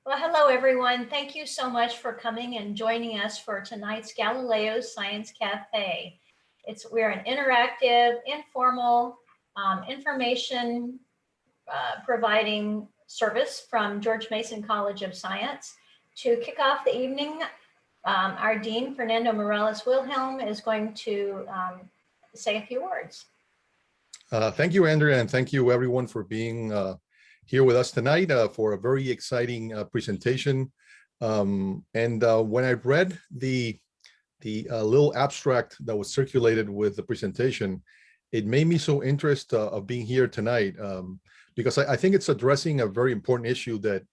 Well, hello, everyone. Thank you so much for coming and joining us for tonight's Galileo Science Cafe. We're an interactive, informal, information providing service from George Mason College of Science. To kick off the evening, our Dean, Fernando Morales-Wilhelm, is going to say a few words. Thank you, Andrea, and thank you everyone for being here with us tonight for a very exciting presentation. When I read the little abstract that was circulated with the presentation, it made me so interested of being here tonight because I think it's addressing a very important issue that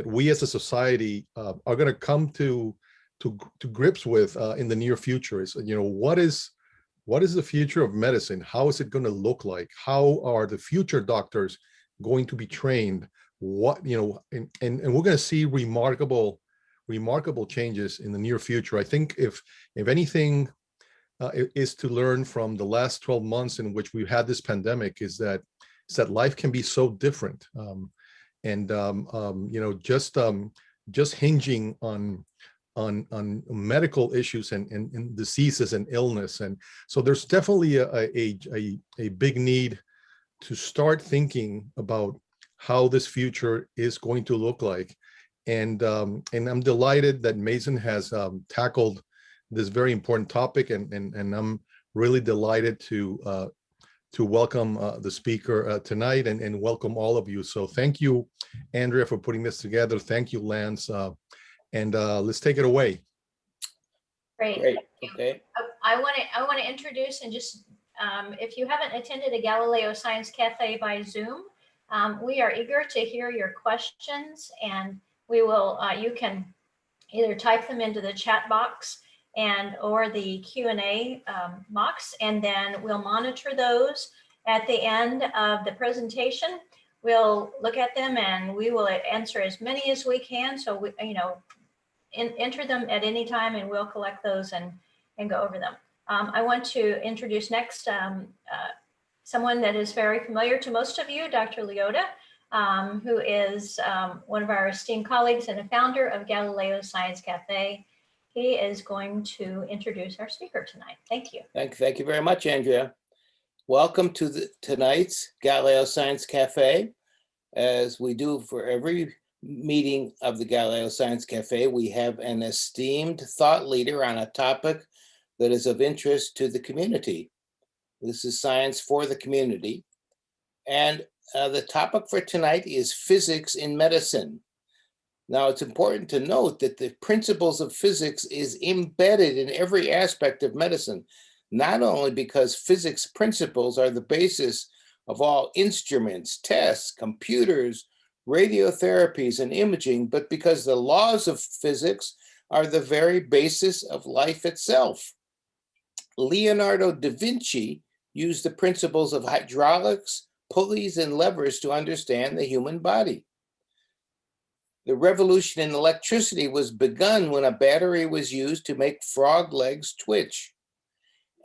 we as a society are going to come to grips with in the near future. Is, you know, what is the future of medicine? How is it going to look like? How are the future doctors going to be trained? What, you know, and we're going to see remarkable changes in the near future. I think if anything is to learn from the last 12 months in which we've had this pandemic, is that life can be so different. You know, just hinging on medical issues and diseases and illness. And so there's definitely a big need to start thinking about how this future is going to look like. And I'm delighted that Mason has tackled this very important topic, and I'm really delighted to welcome the speaker tonight and welcome all of you. So thank you, Andrea, for putting this together. Thank you, Lance. And let's take it away. Great. Okay. I want to introduce and just if you haven't attended a Galileo Science Cafe by Zoom, we are eager to hear your questions, and we will. You can either type them into the chat box or the Q&A box, and then we'll monitor those at the end of the presentation. We'll look at them and we will answer as many as we can. So we, enter them at any time, and we'll collect those and go over them. I want to introduce next someone that is very familiar to most of you, Dr. Leota, who is one of our esteemed colleagues and a founder of Galileo Science Cafe. He is going to introduce our speaker tonight. Thank you. Thank you very much, Andrea. Welcome to tonight's Galileo Science Cafe. As we do for every meeting of the Galileo Science Cafe, we have an esteemed thought leader on a topic that is of interest to the community. This is science for the community. And the topic for tonight is physics in medicine. Now, it's important to note that the principles of physics is embedded in every aspect of medicine, not only because physics principles are the basis of all instruments, tests, computers, radiotherapies, and imaging, but because the laws of physics are the very basis of life itself. Leonardo da Vinci used the principles of hydraulics, pulleys, and levers to understand the human body. The revolution in electricity was begun when a battery was used to make frog legs twitch.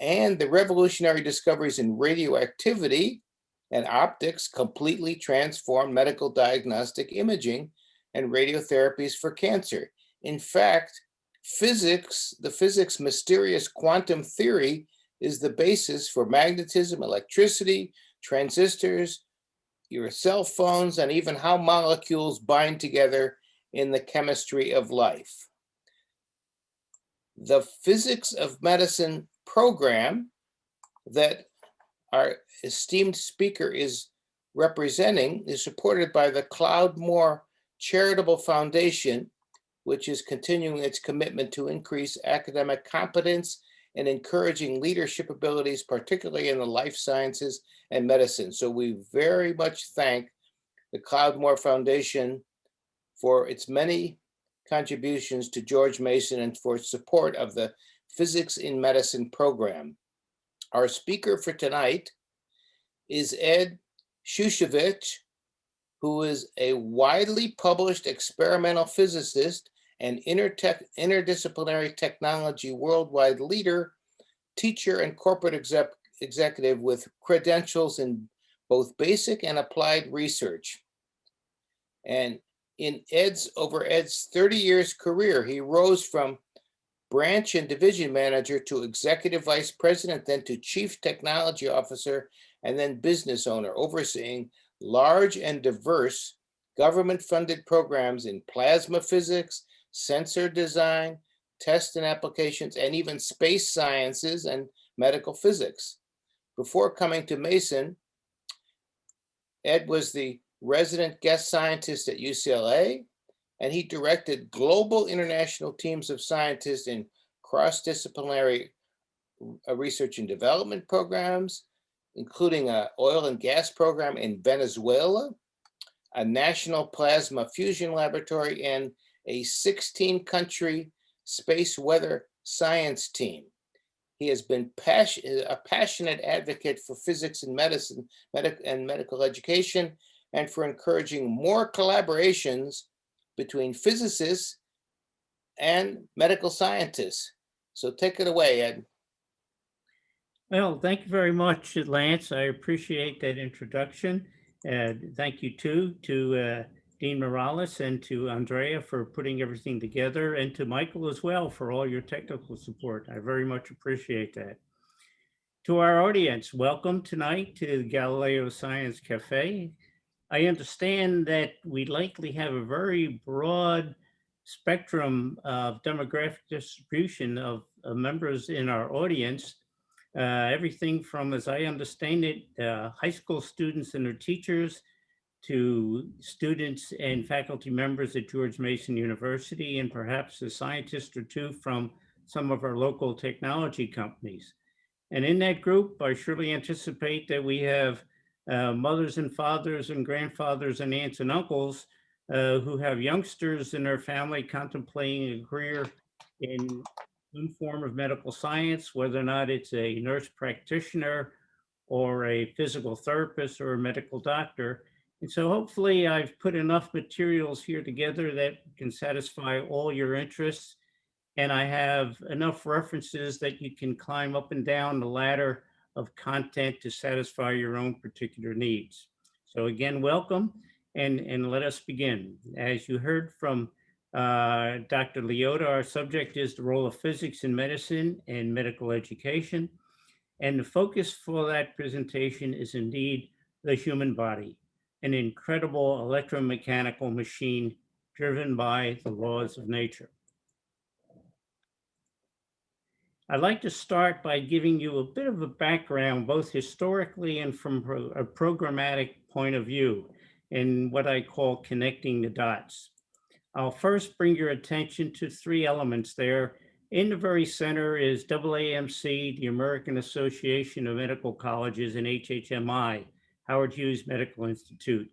And the revolutionary discoveries in radioactivity and optics completely transformed medical diagnostic imaging and radiotherapies for cancer. In fact, the physics mysterious quantum theory is the basis for magnetism, electricity, transistors, your cell phones, and even how molecules bind together in the chemistry of life. The Physics of Medicine program that our esteemed speaker is representing is supported by the Cloud Moore Charitable Foundation, which is continuing its commitment to increase academic competence and encouraging leadership abilities, particularly in the life sciences and medicine. So we very much thank the Cloud Moore Foundation for its many contributions to George Mason and for its support of the Physics in Medicine program. Our speaker for tonight is Ed Shushevich, who is a widely published experimental physicist and interdisciplinary technology worldwide leader, teacher, and corporate executive with credentials in both basic and applied research. And Over Ed's 30 years career, he rose from branch and division manager to executive vice president, then to chief technology officer, and then business owner, overseeing large and diverse government-funded programs in plasma physics, sensor design, test and applications, and even space sciences and medical physics. Before coming to Mason, Ed was the resident guest scientist at UCLA, and he directed global international teams of scientists in cross-disciplinary research and development programs, including an oil and gas program in Venezuela, a national plasma fusion laboratory, and a 16-country space weather science team. He has been a passionate advocate for physics and medicine and medical education, and for encouraging more collaborations between physicists and medical scientists. So take it away, Ed. Well, thank you very much, Lance. I appreciate that introduction. Thank you too to Dean Morales and to Andrea for putting everything together, and to Michael as well for all your technical support. I very much appreciate that. To our audience, welcome tonight to the Galileo Science Cafe. I understand that we likely have a very broad spectrum of demographic distribution of members in our audience. Everything from, as I understand it, high school students and their teachers, to students and faculty members at George Mason University, and perhaps a scientist or two from some of our local technology companies. And in that group, I surely anticipate that we have mothers and fathers and grandfathers and aunts and uncles who have youngsters in their family contemplating a career in some form of medical science, whether or not it's a nurse practitioner or a physical therapist or a medical doctor. And so hopefully I've put enough materials here together that can satisfy all your interests. And I have enough references that you can climb up and down the ladder of content to satisfy your own particular needs. So again, welcome, and let us begin. As you heard from Dr. Leota, our subject is the role of physics in medicine and medical education. And the focus for that presentation is indeed the human body, an incredible electromechanical machine driven by the laws of nature. I'd like to start by giving you a bit of a background, both historically and from a programmatic point of view, in what I call connecting the dots. I'll first bring your attention to three elements there. In the very center is AAMC, the American Association of Medical Colleges, and HHMI, Howard Hughes Medical Institute.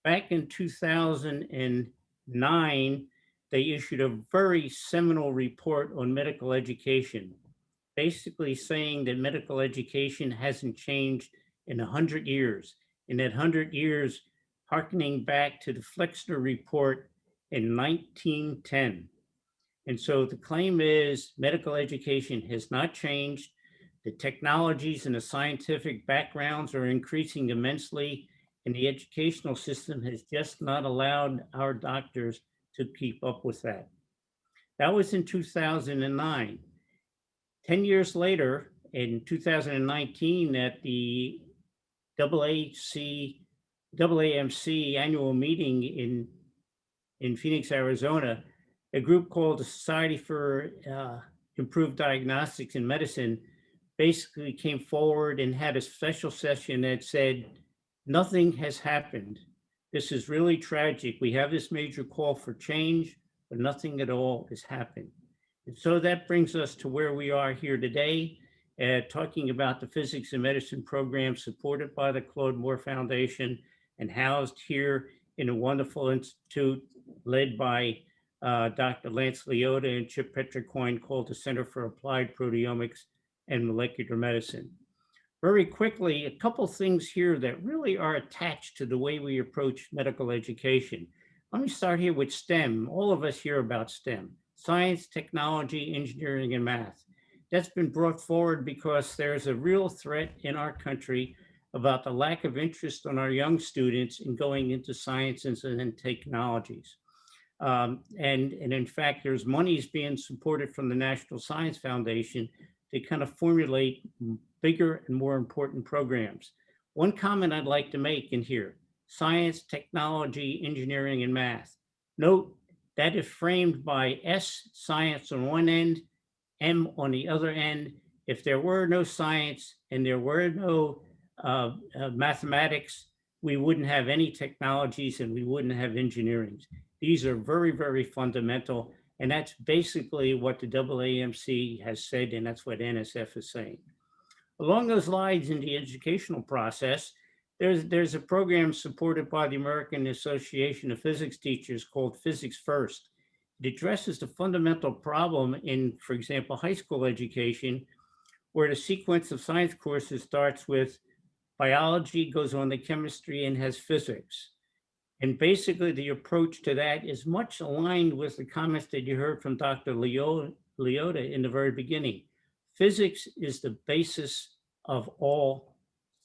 Back in 2009, they issued a very seminal report on medical education, basically saying that medical education hasn't changed in 100 years. In that 100 years, hearkening back to the Flexner report in 1910. And so the claim is medical education has not changed. The technologies and the scientific backgrounds are increasing immensely, and the educational system has just not allowed our doctors to keep up with that. That was in 2009. 10 years later, in 2019, at the AAMC annual meeting in Phoenix, Arizona, a group called the Society for Improved Diagnostics in Medicine basically came forward and had a special session that said, nothing has happened. This is really tragic. We have this major call for change, but nothing at all has happened. And so that brings us to where we are here today, talking about the physics and medicine program supported by the Claude Moore Foundation and housed here in a wonderful institute led by Dr. Lance Leota and Chip Petricoin, called the Center for Applied Proteomics and Molecular Medicine. Very quickly, a couple things here that really are attached to the way we approach medical education. Let me start here with STEM. All of us hear about STEM: science, technology, engineering, and math. That's been brought forward because there's a real threat in our country about the lack of interest on our young students in going into sciences and technologies. And in fact, there's monies being supported from the National Science Foundation to kind of formulate bigger and more important programs. One comment I'd like to make in here: science, technology, engineering, and math. Note that is framed by S, science on one end, M on the other end. If there were no science and there were no mathematics, we wouldn't have any technologies and we wouldn't have engineering. These are very, very fundamental. And that's basically what the AAMC has said, and that's what NSF is saying. Along those lines, in the educational process, there's a program supported by the American Association of Physics Teachers called Physics First. It addresses the fundamental problem in, for example, high school education, where the sequence of science courses starts with biology, goes on to chemistry, and has physics. And basically, the approach to that is much aligned with the comments that you heard from Dr. Leota in the very beginning. Physics is the basis of all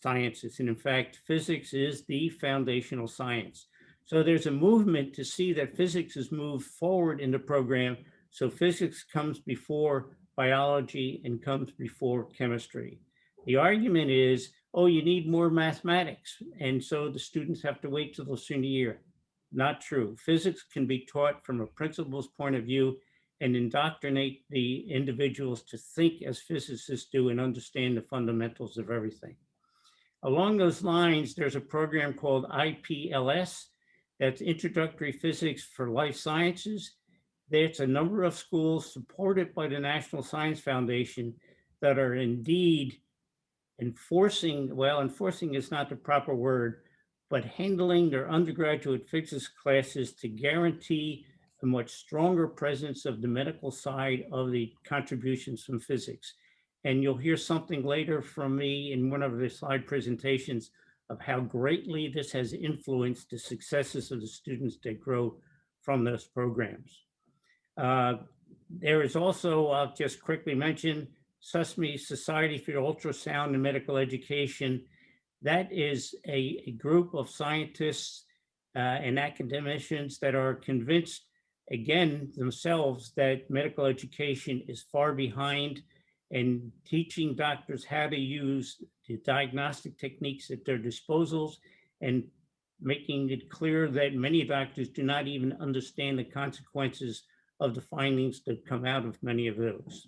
sciences. And in fact, physics is the foundational science. So there's a movement to see that physics is moved forward in the program. So physics comes before biology and comes before chemistry. The argument is, oh, you need more mathematics, and so the students have to wait till the senior year. Not true. Physics can be taught from a principal's point of view and indoctrinate the individuals to think as physicists do and understand the fundamentals of everything. Along those lines, there's a program called IPLS, that's Introductory Physics for Life Sciences. There's a number of schools supported by the National Science Foundation that are indeed enforcing, well, enforcing is not the proper word, but handling their undergraduate physics classes to guarantee a much stronger presence of the medical side of the contributions from physics. And you'll hear something later from me in one of the slide presentations of how greatly this has influenced the successes of the students that grow from those programs. There is also, I'll just quickly mention, Sesame Society for Ultrasound and Medical Education. That is a group of scientists and academicians that are convinced, again, themselves, that medical education is far behind, and teaching doctors how to use the diagnostic techniques at their disposals and making it clear that many doctors do not even understand the consequences of the findings that come out of many of those.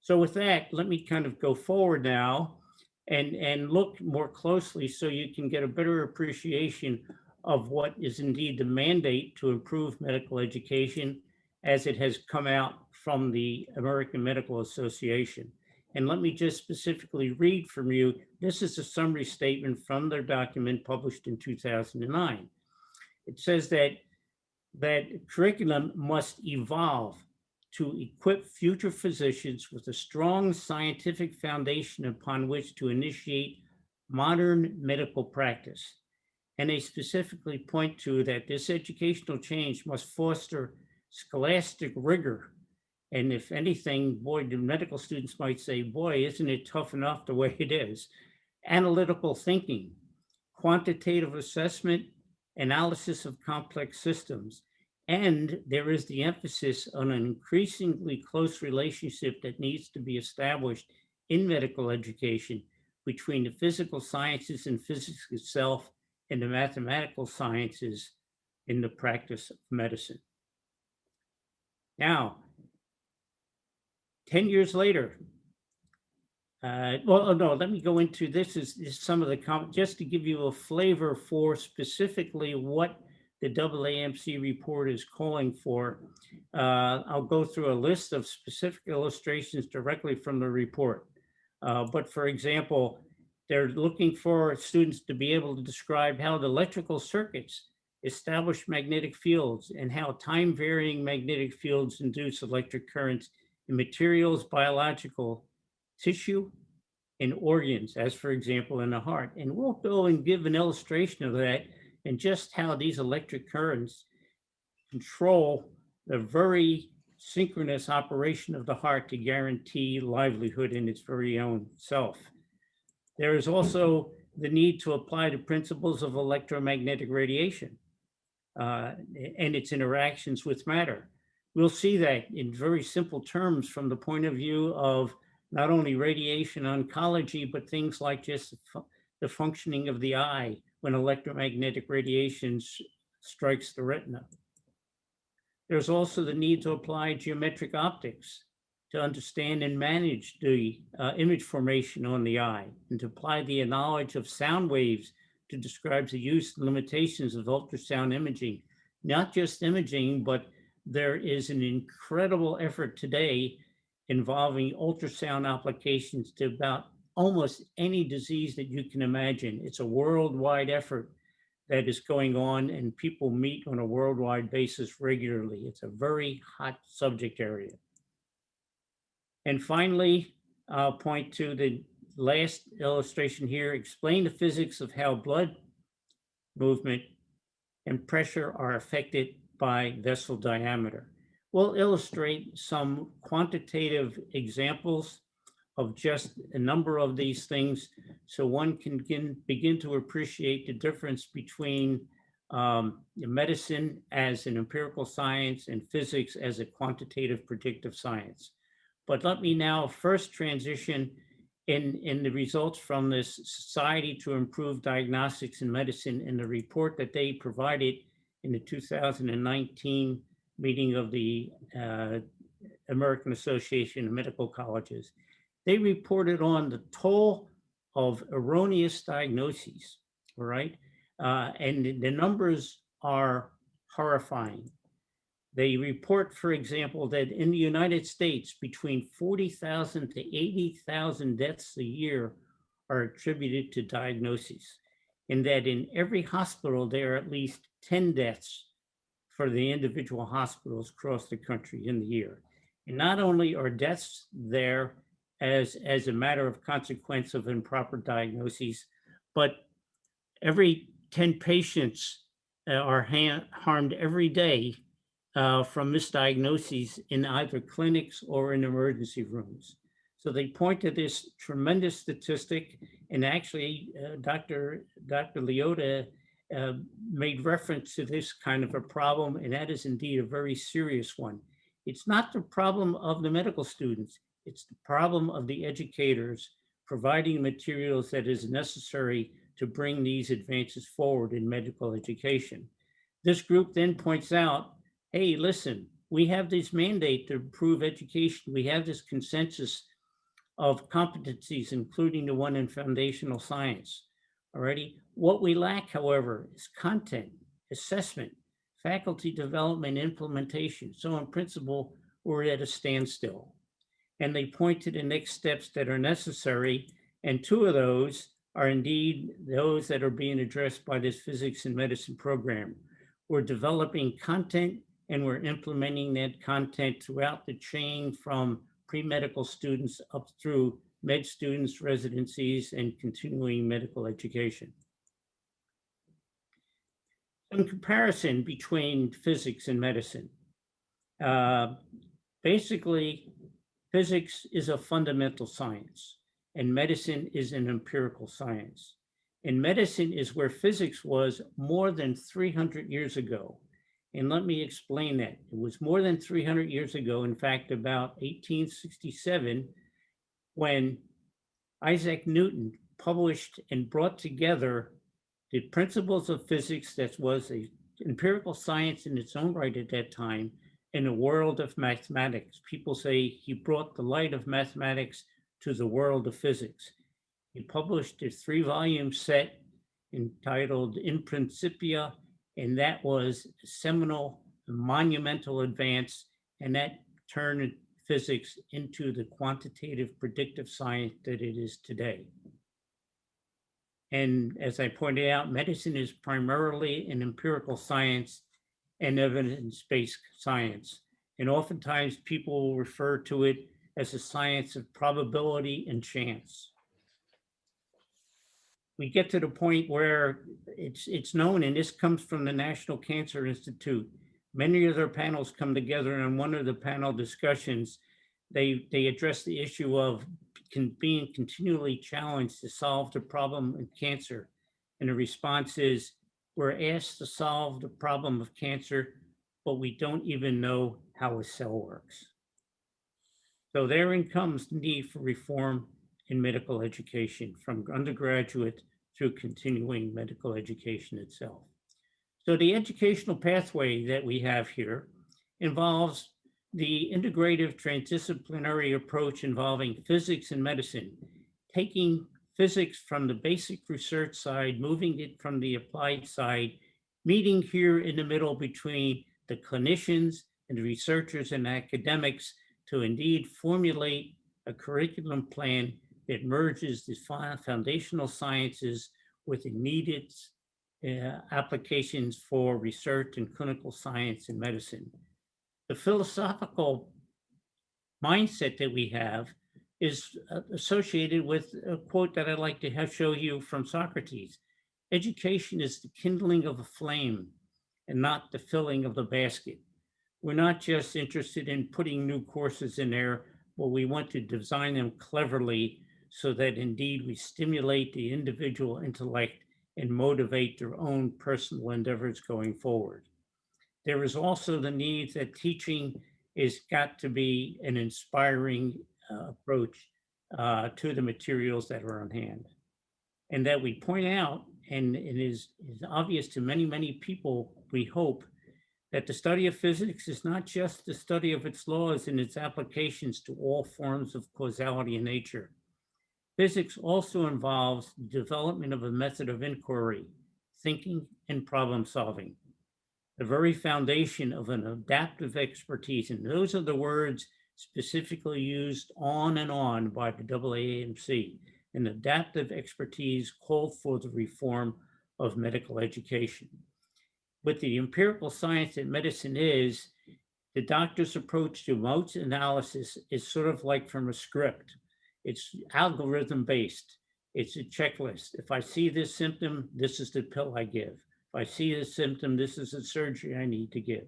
So with that, let me kind of go forward now and look more closely so you can get a better appreciation of what is indeed the mandate to improve medical education as it has come out from the American Medical Association. And let me just specifically read from you. This is a summary statement from their document published in 2009. It says that curriculum must evolve to equip future physicians with a strong scientific foundation upon which to initiate modern medical practice. And they specifically point to that this educational change must foster scholastic rigor. And if anything, boy, the medical students might say, boy, isn't it tough enough the way it is? Analytical thinking, quantitative assessment, analysis of complex systems. And there is the emphasis on an increasingly close relationship that needs to be established in medical education between the physical sciences and physics itself and the mathematical sciences in the practice of medicine. Now, 10 years later, let me go into this is some of the just to give you a flavor for specifically what the AAMC report is calling for. I'll go through a list of specific illustrations directly from the report. But for example, they're looking for students to be able to describe how the electrical circuits establish magnetic fields and how time-varying magnetic fields induce electric currents in materials, biological tissue, and organs, as for example, in the heart. And we'll go and give an illustration of that and just how these electric currents control the very synchronous operation of the heart to guarantee livelihood in its very own self. There is also the need to apply the principles of electromagnetic radiation. and its interactions with matter. We'll see that in very simple terms from the point of view of not only radiation oncology, but things like just the functioning of the eye when electromagnetic radiation strikes the retina. There's also the need to apply geometric optics to understand and manage the image formation on the eye, and to apply the knowledge of sound waves to describe the use and limitations of ultrasound imaging. Not just imaging, but there is an incredible effort today involving ultrasound applications to about almost any disease that you can imagine. It's a worldwide effort that is going on, and people meet on a worldwide basis regularly. It's a very hot subject area. And finally, I'll point to the last illustration here. Explain the physics of how blood movement and pressure are affected by vessel diameter. We'll illustrate some quantitative examples of just a number of these things so one can begin to appreciate the difference between medicine as an empirical science and physics as a quantitative predictive science. But let me now first transition in the results from this Society to Improve Diagnostics in Medicine in the report that they provided in the 2019 meeting of the American Association of Medical Colleges. They reported on the toll of erroneous diagnoses, all right? And the numbers are horrifying. They report, for example, that in the United States, between 40,000 to 80,000 deaths a year are attributed to diagnoses, and that in every hospital, there are at least 10 deaths for the individual hospitals across the country in the year. And not only are deaths there as a matter of consequence of improper diagnoses, but every 10 patients are harmed every day from misdiagnoses in either clinics or in emergency rooms. So they point to this tremendous statistic, and actually Dr. Leota made reference to this kind of a problem, and that is indeed a very serious one. It's not the problem of the medical students, it's the problem of the educators providing materials that is necessary to bring these advances forward in medical education. This group then points out, hey, listen, we have this mandate to improve education. We have this consensus of competencies, including the one in foundational science already. What we lack, however, is content, assessment, faculty development, implementation. So in principle, we're at a standstill. And they point to the next steps that are necessary. And two of those are indeed those that are being addressed by this physics and medicine program. We're developing content, and we're implementing that content throughout the chain from pre-medical students up through med students, residencies, and continuing medical education. In comparison between physics and medicine, basically, physics is a fundamental science, and medicine is an empirical science. And medicine is where physics was more than 300 years ago. And let me explain that. It was more than 300 years ago, in fact, about 1867, when Isaac Newton published and brought together the principles of physics that was an empirical science in its own right at that time in a world of mathematics. People say he brought the light of mathematics to the world of physics. He published a 3-volume set entitled In Principia, and that was a seminal, monumental advance, and that turned physics into the quantitative predictive science that it is today. And as I pointed out, medicine is primarily an empirical science and evidence-based science. And oftentimes people will refer to it as a science of probability and chance. We get to the point where it's known, and this comes from the National Cancer Institute. Many of their panels come together, and in one of the panel discussions, they address the issue of being continually challenged to solve the problem in cancer. And the response is, we're asked to solve the problem of cancer, but we don't even know how a cell works. So therein comes the need for reform in medical education from undergraduate through continuing medical education itself. So the educational pathway that we have here involves the integrative transdisciplinary approach involving physics and medicine, taking physics from the basic research side, moving it from the applied side, meeting here in the middle between the clinicians and the researchers and academics to indeed formulate a curriculum plan that merges the foundational sciences with the needed applications for research in clinical science and medicine. The philosophical mindset that we have is associated with a quote that I'd like to show you from Socrates. Education is the kindling of a flame and not the filling of the basket. We're not just interested in putting new courses in there, but we want to design them cleverly so that indeed we stimulate the individual intellect and motivate their own personal endeavors going forward. There is also the need that teaching is got to be an inspiring approach to the materials that are on hand. And that we point out, and it is obvious to many, many people, we hope, that the study of physics is not just the study of its laws and its applications to all forms of causality in nature. Physics also involves the development of a method of inquiry, thinking, and problem solving, the very foundation of an adaptive expertise. And those are the words specifically used on and on by the AAMC. An adaptive expertise called for the reform of medical education. With the empirical science that medicine is, the doctor's approach to modes analysis is sort of like from a script. It's algorithm based. It's a checklist. If I see this symptom, this is the pill I give. If I see this symptom, this is the surgery I need to give.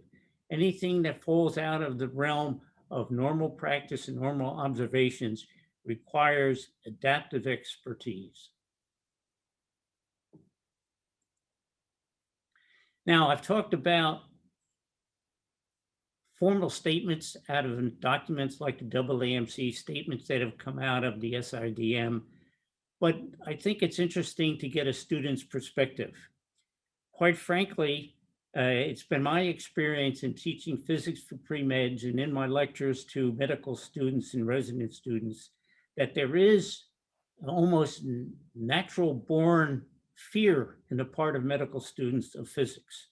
Anything that falls out of the realm of normal practice and normal observations requires adaptive expertise. Now, I've talked about formal statements out of documents like the AAMC, statements that have come out of the SIDM, but I think it's interesting to get a student's perspective. Quite frankly, it's been my experience in teaching physics for pre-meds and in my lectures to medical students and resident students that there is almost natural born fear in the part of medical students of physics.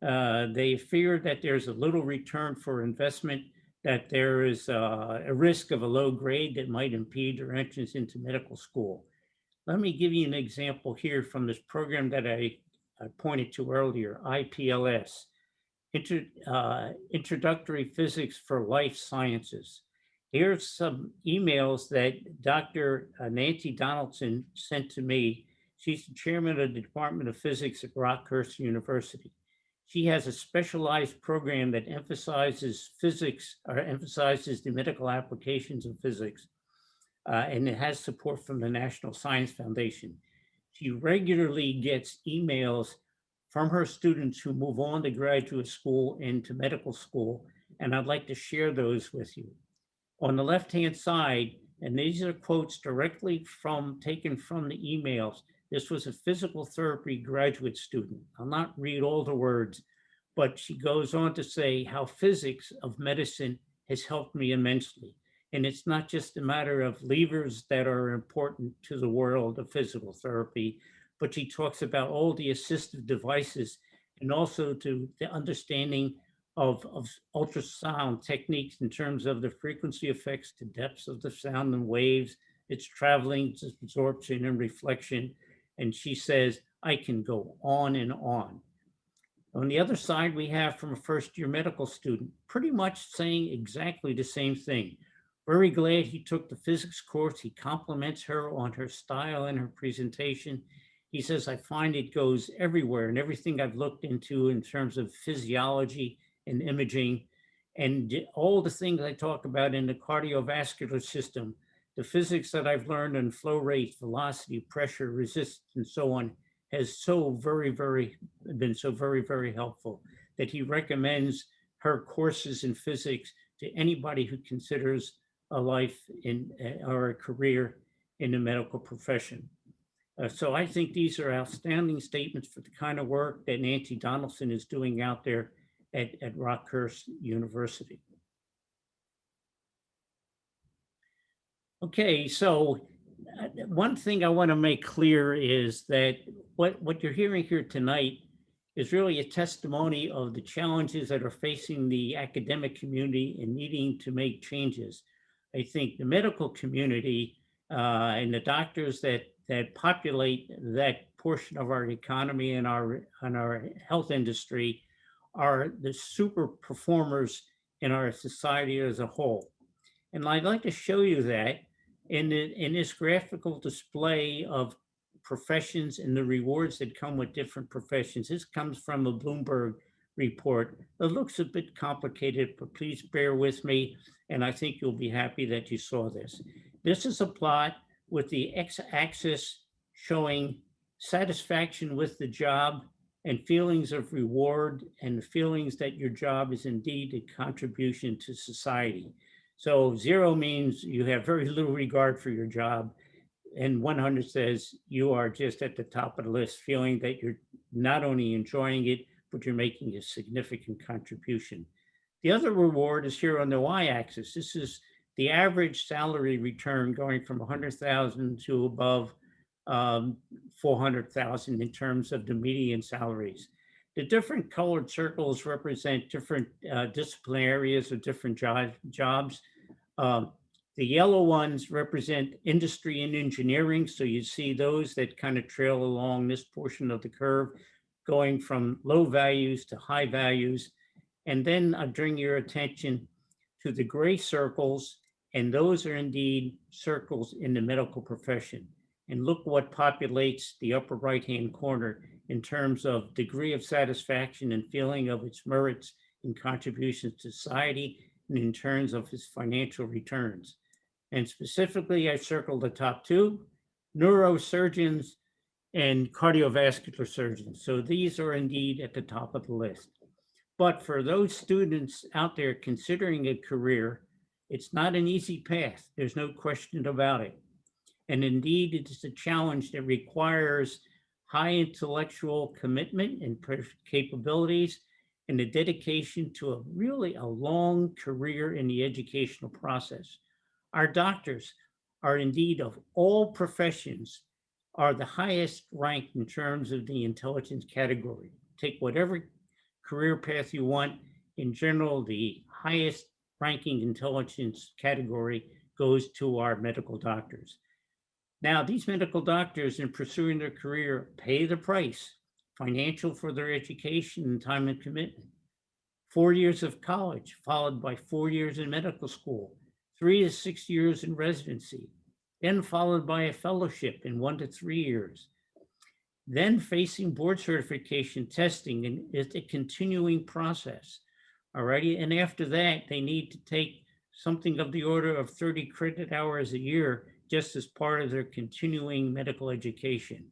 They fear that there's a little return for investment, that there is a risk of a low grade that might impede their entrance into medical school. Let me give you an example here from this program that I pointed to earlier, IPLS, Introductory Physics for Life Sciences. Here's some emails that Dr. Nancy Donaldson sent to me. She's the chairman of the Department of Physics at Rockhurst University. She has a specialized program that emphasizes physics, or emphasizes the medical applications of physics, and it has support from the National Science Foundation. She regularly gets emails from her students who move on to graduate school and to medical school, and I'd like to share those with you. On the left-hand side, and these are quotes directly taken from the emails. This was a physical therapy graduate student. I'll not read all the words, but she goes on to say how physics of medicine has helped me immensely. And it's not just a matter of levers that are important to the world of physical therapy, but she talks about all the assistive devices and also to the understanding of ultrasound techniques in terms of the frequency effects to depths of the sound and waves, its traveling, its absorption and reflection. And she says, I can go on and on. On the other side, we have from a first-year medical student, pretty much saying exactly the same thing. Very glad he took the physics course. He compliments her on her style and her presentation. He says, I find it goes everywhere and everything I've looked into in terms of physiology and imaging and all the things I talk about in the cardiovascular system, the physics that I've learned in flow rate, velocity, pressure, resistance, and so on, has been so very helpful that he recommends her courses in physics to anybody who considers a life in or a career in the medical profession. So I think these are outstanding statements for the kind of work that Nancy Donaldson is doing out there at Rockhurst University. Okay, so one thing I want to make clear is that what you're hearing here tonight is really a testimony of the challenges that are facing the academic community and needing to make changes. I think the medical community and the doctors that populate that portion of our economy and our health industry are the super performers in our society as a whole. And I'd like to show you that in this graphical display of professions and the rewards that come with different professions. This comes from a Bloomberg report. It looks a bit complicated, but please bear with me, and I think you'll be happy that you saw this. This is a plot with the x-axis showing satisfaction with the job and feelings of reward and feelings that your job is indeed a contribution to society. So 0 means you have very little regard for your job, and 100 says you are just at the top of the list, feeling that you're not only enjoying it, but you're making a significant contribution. The other reward is here on the y-axis. This is the average salary return going from 100,000 to above 400,000 in terms of the median salaries. The different colored circles represent different discipline areas of different jobs. The yellow ones represent industry and engineering. So you see those that kind of trail along this portion of the curve, going from low values to high values. And then I bring your attention to the gray circles, and those are indeed circles in the medical profession. And look what populates the upper right-hand corner in terms of degree of satisfaction and feeling of its merits and contributions to society, and in terms of its financial returns. And specifically, I circled the top 2, neurosurgeons and cardiovascular surgeons. So these are indeed at the top of the list. But for those students out there considering a career, it's not an easy path. There's no question about it. And indeed, it is a challenge that requires high intellectual commitment and capabilities and a dedication to a long career in the educational process. Our doctors are indeed, of all professions, are the highest ranked in terms of the intelligence category. Take whatever career path you want. In general, the highest ranking intelligence category goes to our medical doctors. Now, these medical doctors, in pursuing their career, pay the price, financial for their education and time and commitment. 4 years of college, followed by 4 years in medical school, 3 to 6 years in residency, then followed by a fellowship in 1 to 3 years. Then facing board certification testing, and it's a continuing process. Alrighty, and after that, they need to take something of the order of 30 credit hours a year just as part of their continuing medical education.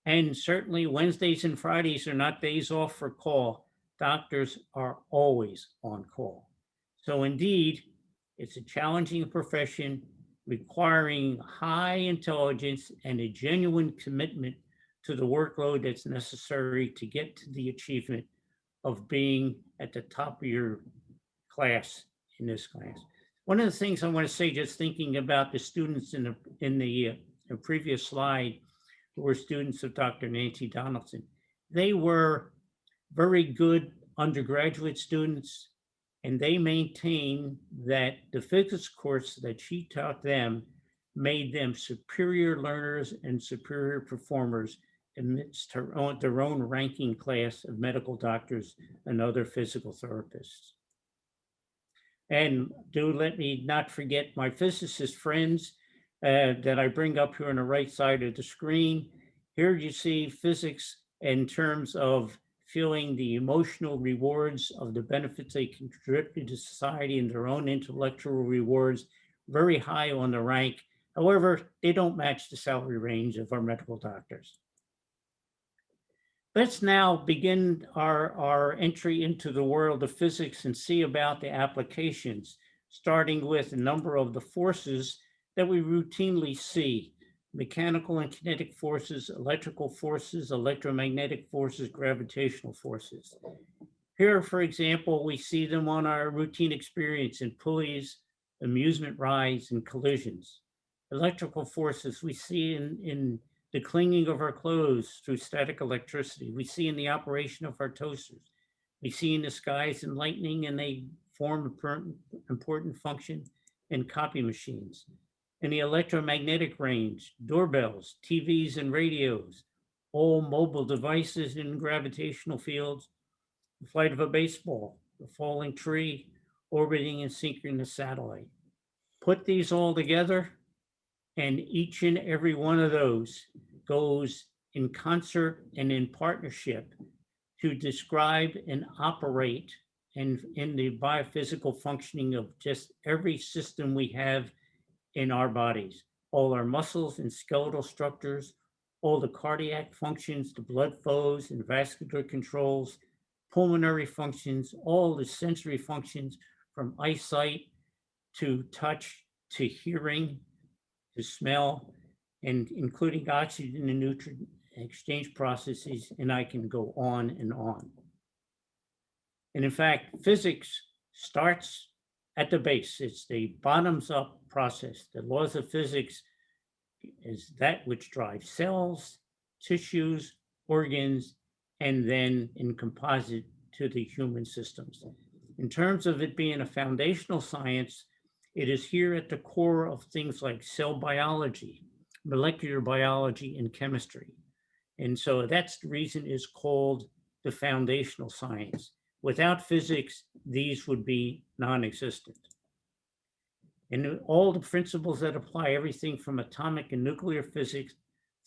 And certainly Wednesdays and Fridays are not days off for call. Doctors are always on call. So indeed, it's a challenging profession requiring high intelligence and a genuine commitment to the workload that's necessary to get to the achievement of being at the top of your class in this class. One of the things I want to say, just thinking about the students in the previous slide, who were students of Dr. Nancy Donaldson, they were very good undergraduate students, and they maintain that the physics course that she taught them made them superior learners and superior performers amidst their own ranking class of medical doctors and other physical therapists. And do let me not forget my physicist friends that I bring up here on the right side of the screen. Here you see physics in terms of feeling the emotional rewards of the benefits they contribute to society and their own intellectual rewards, very high on the rank. However, they don't match the salary range of our medical doctors. Let's now begin our entry into the world of physics and see about the applications, starting with a number of the forces that we routinely see: mechanical and kinetic forces, electrical forces, electromagnetic forces, gravitational forces. Here, for example, we see them on our routine experience in pulleys, amusement rides, and collisions. Electrical forces we see in the clinging of our clothes through static electricity. We see in the operation of our toasters. We see in the skies and lightning, and they form an important function in copy machines. In the electromagnetic range, doorbells, TVs, and radios, all mobile devices in gravitational fields, the flight of a baseball, the falling tree, orbiting and synchronous satellite. Put these all together, and each and every one of those goes in concert and in partnership to describe and operate in the biophysical functioning of just every system we have in our bodies, all our muscles and skeletal structures, all the cardiac functions, the blood flows and vascular controls, pulmonary functions, all the sensory functions from eyesight to touch to hearing to smell, and including oxygen and nutrient exchange processes, and I can go on and on. And in fact, physics starts at the base. It's the bottoms up process. The laws of physics is that which drives cells, tissues, organs, and then in composite to the human systems. In terms of it being a foundational science, it is here at the core of things like cell biology, molecular biology, and chemistry. And so that's the reason it's called the foundational science. Without physics, these would be non-existent. And all the principles that apply, everything from atomic and nuclear physics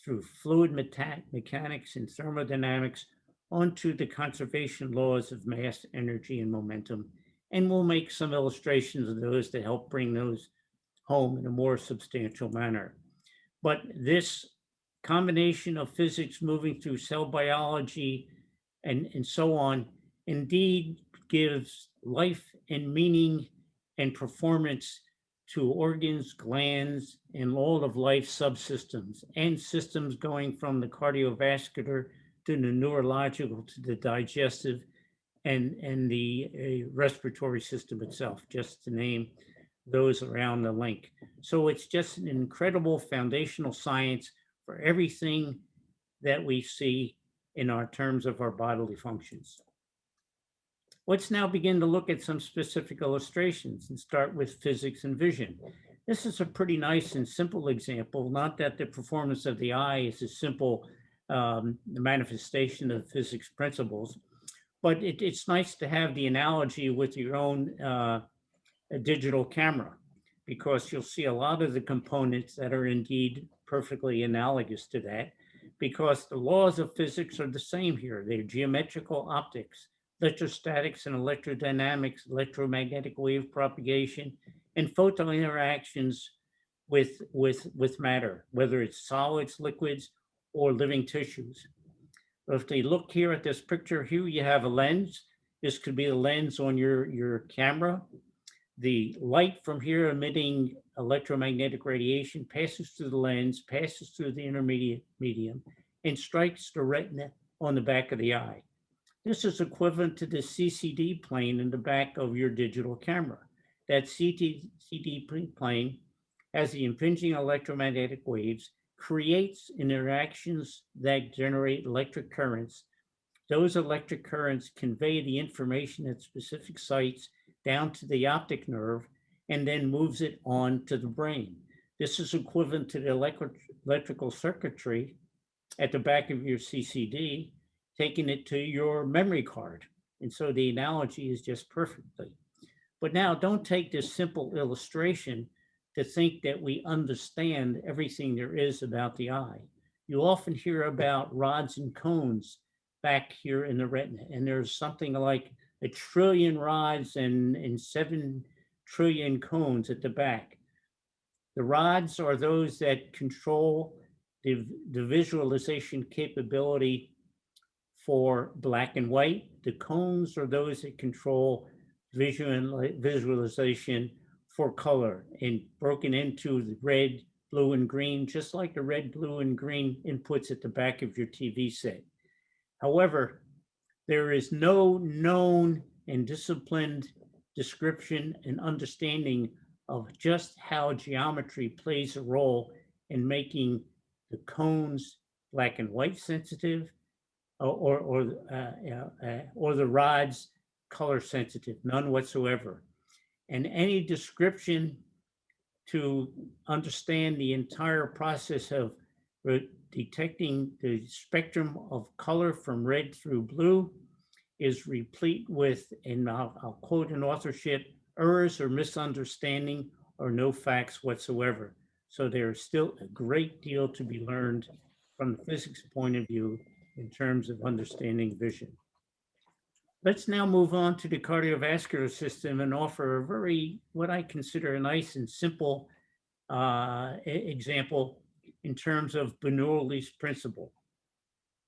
through fluid mechanics and thermodynamics onto the conservation laws of mass, energy, and momentum. And we'll make some illustrations of those to help bring those home in a more substantial manner. But this combination of physics moving through cell biology and so on indeed gives life and meaning and performance to organs, glands, and all of life subsystems and systems going from the cardiovascular to the neurological to the digestive and the respiratory system itself, just to name those around the link. So it's just an incredible foundational science for everything that we see in our terms of our bodily functions. Let's now begin to look at some specific illustrations and start with physics and vision. This is a pretty nice and simple example, not that the performance of the eye is a simple manifestation of physics principles, but it's nice to have the analogy with your own digital camera, because you'll see a lot of the components that are indeed perfectly analogous to that, because the laws of physics are the same here. They're geometrical optics, electrostatics and electrodynamics, electromagnetic wave propagation, and photon interactions with matter, whether it's solids, liquids, or living tissues. If they look here at this picture, here you have a lens. This could be a lens on your camera. The light from here emitting electromagnetic radiation passes through the lens, passes through the intermediate medium, and strikes the retina on the back of the eye. This is equivalent to the CCD plane in the back of your digital camera. That CCD plane has the impinging electromagnetic waves, creates interactions that generate electric currents. Those electric currents convey the information at specific sites down to the optic nerve and then moves it on to the brain. This is equivalent to the electrical circuitry at the back of your CCD, taking it to your memory card. And so the analogy is just perfectly. But now don't take this simple illustration to think that we understand everything there is about the eye. You often hear about rods and cones back here in the retina, and there's something like 1 trillion rods and 7 trillion cones at the back. The rods are those that control the visualization capability for black and white. The cones are those that control visualization for color, and broken into the red, blue, and green, just like the red, blue, and green inputs at the back of your TV set. However, there is no known and disciplined description and understanding of just how geometry plays a role in making the cones black and white sensitive, or the rods color sensitive, none whatsoever. And any description to understand the entire process of detecting the spectrum of color from red through blue is replete with, and I'll quote an authorship, errors or misunderstanding or no facts whatsoever. So there's still a great deal to be learned from the physics point of view in terms of understanding vision. Let's now move on to the cardiovascular system and offer a very, what I consider a nice and simple example in terms of Bernoulli's principle.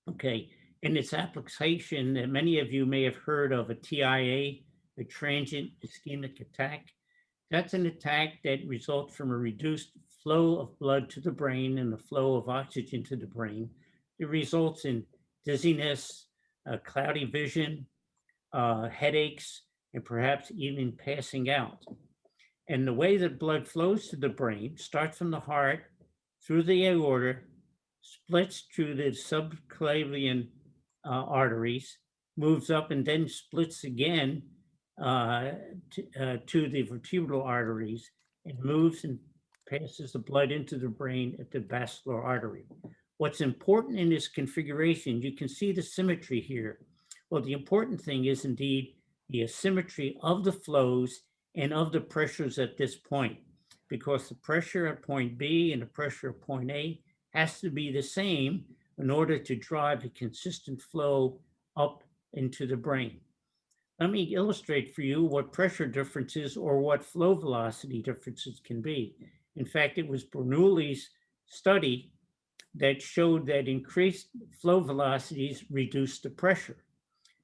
Okay, in its application, that many of you may have heard of a TIA, a transient ischemic attack. That's an attack that results from a reduced flow of blood to the brain and the flow of oxygen to the brain. It results in dizziness, cloudy vision, headaches, and perhaps even passing out. And the way that blood flows to the brain starts from the heart, through the aorta, splits through the subclavian arteries, moves up and then splits again to the vertebral arteries, and moves and passes the blood into the brain at the basilar artery. What's important in this configuration, you can see the symmetry here. Well, the important thing is indeed the asymmetry of the flows and of the pressures at this point, because the pressure at point B and the pressure at point A has to be the same in order to drive a consistent flow up into the brain. Let me illustrate for you what pressure differences or what flow velocity differences can be. In fact, it was Bernoulli's study that showed that increased flow velocities reduce the pressure.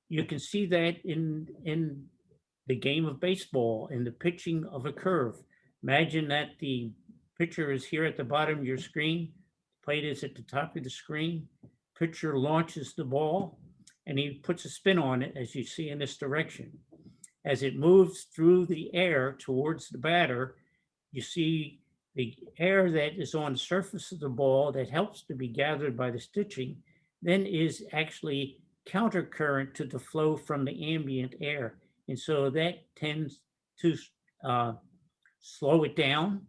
You can see that in the game of baseball, in the pitching of a curve. Imagine that the pitcher is here at the bottom of your screen, the plate is at the top of the screen, pitcher launches the ball, and he puts a spin on it, as you see in this direction. As it moves through the air towards the batter, you see the air that is on the surface of the ball that helps to be gathered by the stitching, then is actually countercurrent to the flow from the ambient air. And so that tends to slow it down.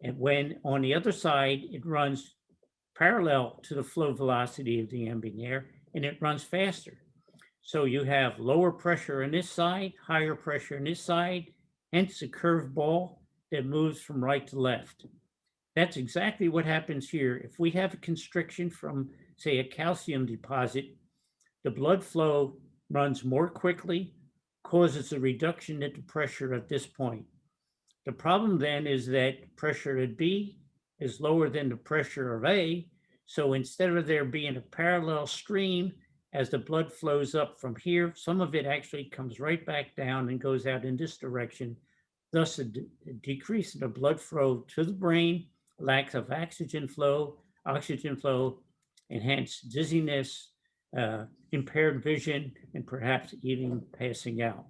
And when on the other side, it runs parallel to the flow velocity of the ambient air, and it runs faster. So you have lower pressure on this side, higher pressure on this side, hence a curved ball that moves from right to left. That's exactly what happens here. If we have a constriction from, say, a calcium deposit, the blood flow runs more quickly, causes a reduction in the pressure at this point. The problem then is that pressure at B is lower than the pressure of A. So instead of there being a parallel stream as the blood flows up from here, some of it actually comes right back down and goes out in this direction. Thus, a decrease in the blood flow to the brain, lack of oxygen flow, and hence dizziness, impaired vision, and perhaps even passing out.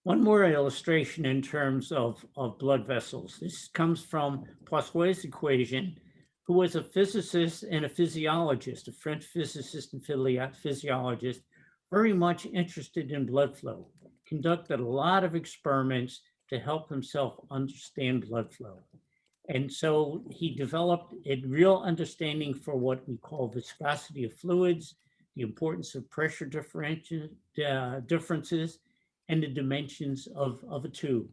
One more illustration in terms of blood vessels. This comes from Poiseuille's equation, who was a physicist and a physiologist, a French physicist and physiologist, very much interested in blood flow, conducted a lot of experiments to help himself understand blood flow. And so he developed a real understanding for what we call viscosity of fluids, the importance of pressure differences, and the dimensions of a tube.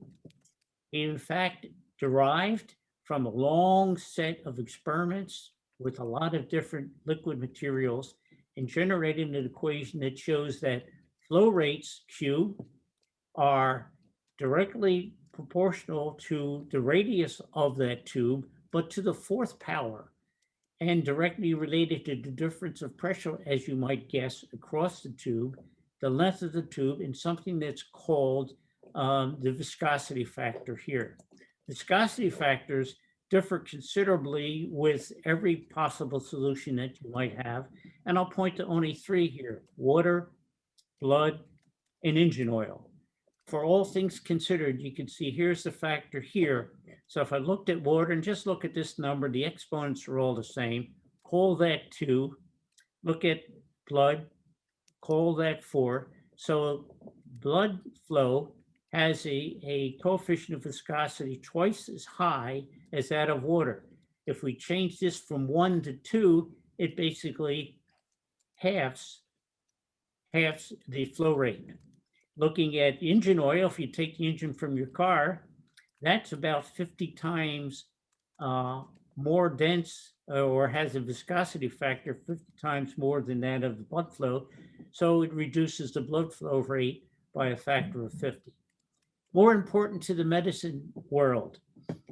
He, in fact, derived from a long set of experiments with a lot of different liquid materials and generated an equation that shows that flow rates, Q, are directly proportional to the radius of that tube, but to the fourth power. and directly related to the difference of pressure, as you might guess, across the tube, the length of the tube, and something that's called the viscosity factor here. Viscosity factors differ considerably with every possible solution that you might have, and I'll point to only three here: water, blood, and engine oil. For all things considered, you can see here's the factor here. So if I looked at water and just look at this number, the exponents are all the same. Call that 2. Look at blood, call that 4. So blood flow has a coefficient of viscosity twice as high as that of water. If we change this from 1 to 2, it basically halves the flow rate. Looking at engine oil, if you take the engine from your car, that's about 50 times more dense or has a viscosity factor 50 times more than that of the blood flow. So it reduces the blood flow rate by a factor of 50. More important to the medicine world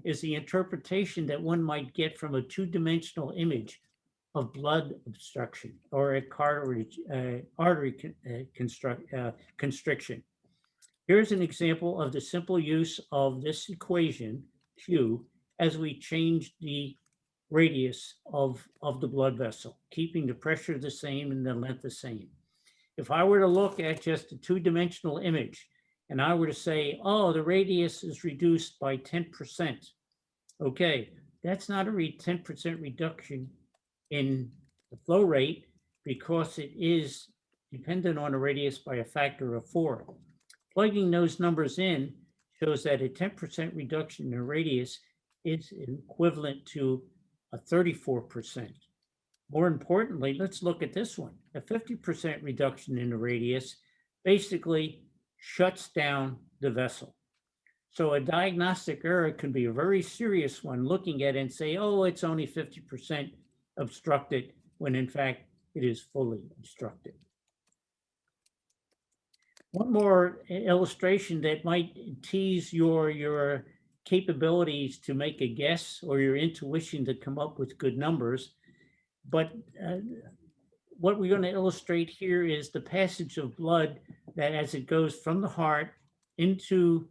is the interpretation that one might get from a two-dimensional image of blood obstruction or a artery constriction. Here's an example of the simple use of this equation, Q, as we change the radius of the blood vessel, keeping the pressure the same and the length the same. If I were to look at just a two-dimensional image and I were to say, oh, the radius is reduced by 10%, okay, that's not a 10% reduction in the flow rate because it is dependent on a radius by a factor of 4. Plugging those numbers in shows that a 10% reduction in the radius is equivalent to a 34%. More importantly, let's look at this one. A 50% reduction in the radius basically shuts down the vessel. So a diagnostic error can be a very serious one, looking at it and say, oh, it's only 50% obstructed, when in fact it is fully obstructed. One more illustration that might tease your capabilities to make a guess or your intuition to come up with good numbers. But what we're going to illustrate here is the passage of blood that as it goes from the heart into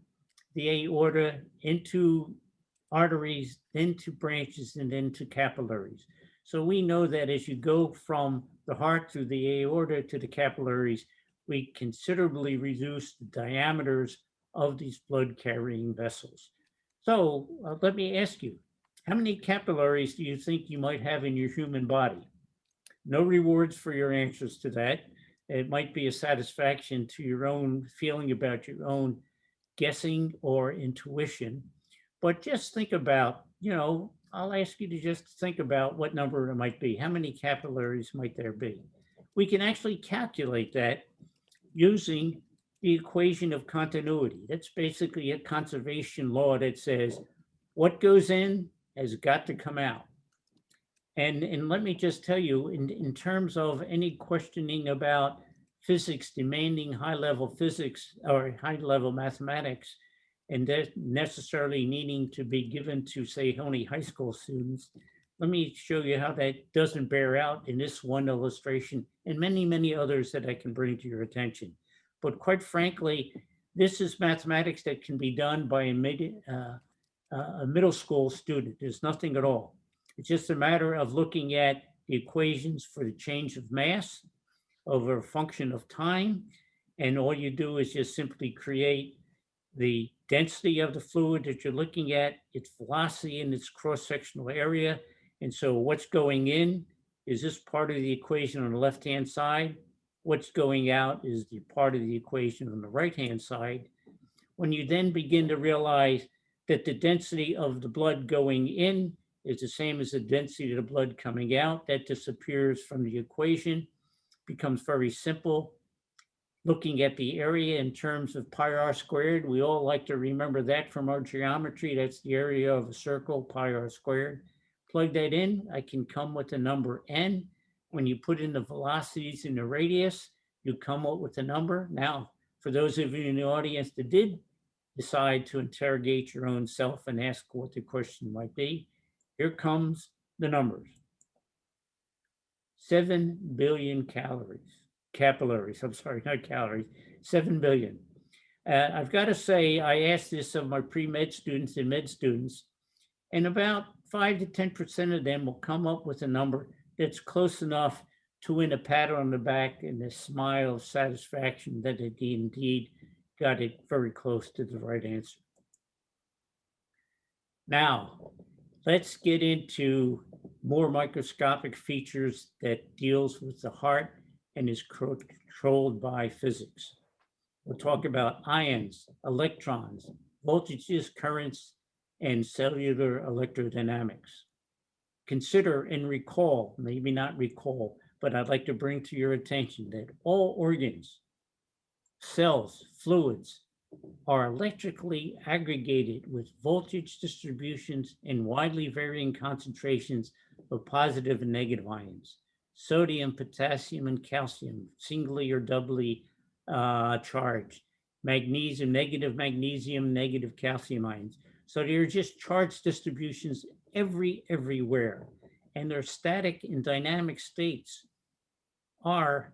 the aorta, into arteries, then to branches, and then to capillaries. So we know that as you go from the heart through the aorta to the capillaries, we considerably reduce the diameters of these blood-carrying vessels. So let me ask you, how many capillaries do you think you might have in your human body? No rewards for your answers to that. It might be a satisfaction to your own feeling about your own guessing or intuition. But just think about, I'll ask you to just think about what number it might be. How many capillaries might there be? We can actually calculate that using the equation of continuity. That's basically a conservation law that says what goes in has got to come out. And let me just tell you, in terms of any questioning about physics demanding high-level physics or high-level mathematics, and that necessarily needing to be given to, say, only high school students, let me show you how that doesn't bear out in this one illustration and many, many others that I can bring to your attention. But quite frankly, this is mathematics that can be done by a middle school student. There's nothing at all. It's just a matter of looking at the equations for the change of mass over a function of time. And all you do is just simply create the density of the fluid that you're looking at, its velocity and its cross-sectional area. And so what's going in is this part of the equation on the left-hand side. What's going out is the part of the equation on the right-hand side. When you then begin to realize that the density of the blood going in is the same as the density of the blood coming out, that disappears from the equation, becomes very simple. Looking at the area in terms of pi r squared, we all like to remember that from our geometry. That's the area of a circle, pi r squared. Plug that in, I can come with the number n. When you put in the velocities in the radius, you come up with a number. Now, for those of you in the audience that did decide to interrogate your own self and ask what the question might be, here comes the numbers. 7 billion capillaries, I'm sorry, not calories, 7 billion. I've got to say, I asked this of my pre-med students and med students, and about 5 to 10% of them will come up with a number that's close enough to win a pat on the back and a smile of satisfaction that they indeed got it very close to the right answer. Now, let's get into more microscopic features that deals with the heart and is controlled by physics. We'll talk about ions, electrons, voltages, currents, and cellular electrodynamics. Consider and recall, maybe not recall, but I'd like to bring to your attention that all organs, cells, fluids are electrically aggregated with voltage distributions and widely varying concentrations of positive and negative ions. Sodium, potassium, and calcium, singly or doubly charged. Magnesium, negative calcium ions. So there are just charge distributions everywhere. And their static and dynamic states are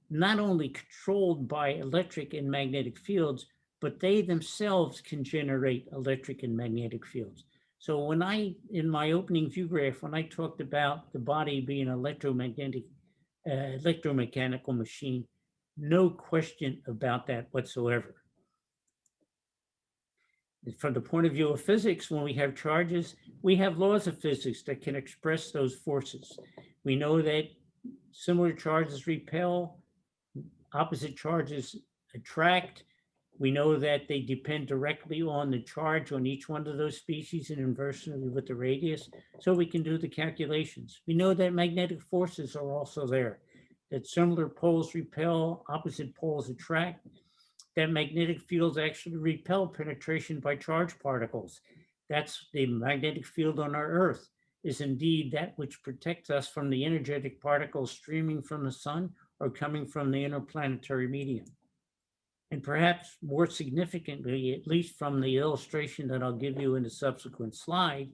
not only controlled by electric and magnetic fields, but they themselves can generate electric and magnetic fields. So when in my opening view graph, when I talked about the body being an electromechanical machine, no question about that whatsoever. From the point of view of physics, when we have charges, we have laws of physics that can express those forces. We know that similar charges repel, opposite charges attract. We know that they depend directly on the charge on each one of those species and inversely with the radius, so we can do the calculations. We know that magnetic forces are also there, that similar poles repel, opposite poles attract, that magnetic fields actually repel penetration by charged particles. That's the magnetic field on our Earth is indeed that which protects us from the energetic particles streaming from the sun or coming from the interplanetary medium. And perhaps more significantly, at least from the illustration that I'll give you in a subsequent slide,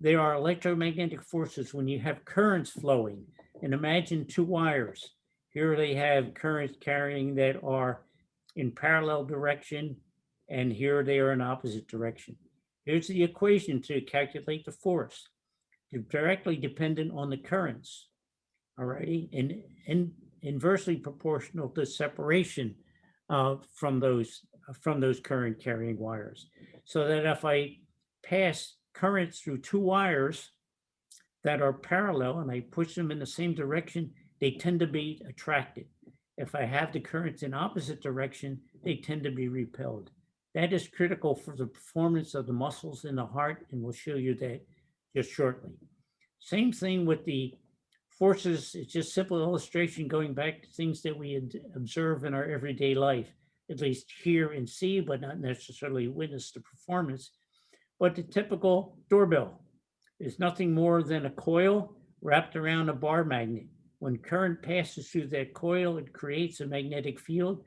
there are electromagnetic forces when you have currents flowing. And imagine two wires. Here they have currents carrying that are in parallel direction, and here they are in opposite direction. Here's the equation to calculate the force. They're directly dependent on the currents, all righty, and inversely proportional to separation from those current carrying wires. So that if I pass currents through two wires that are parallel and I push them in the same direction, they tend to be attracted. If I have the currents in opposite direction, they tend to be repelled. That is critical for the performance of the muscles in the heart, and we'll show you that just shortly. Same thing with the forces. It's just simple illustration going back to things that we observe in our everyday life, at least hear and see, but not necessarily witness the performance. But the typical doorbell is nothing more than a coil wrapped around a bar magnet. When current passes through that coil, it creates a magnetic field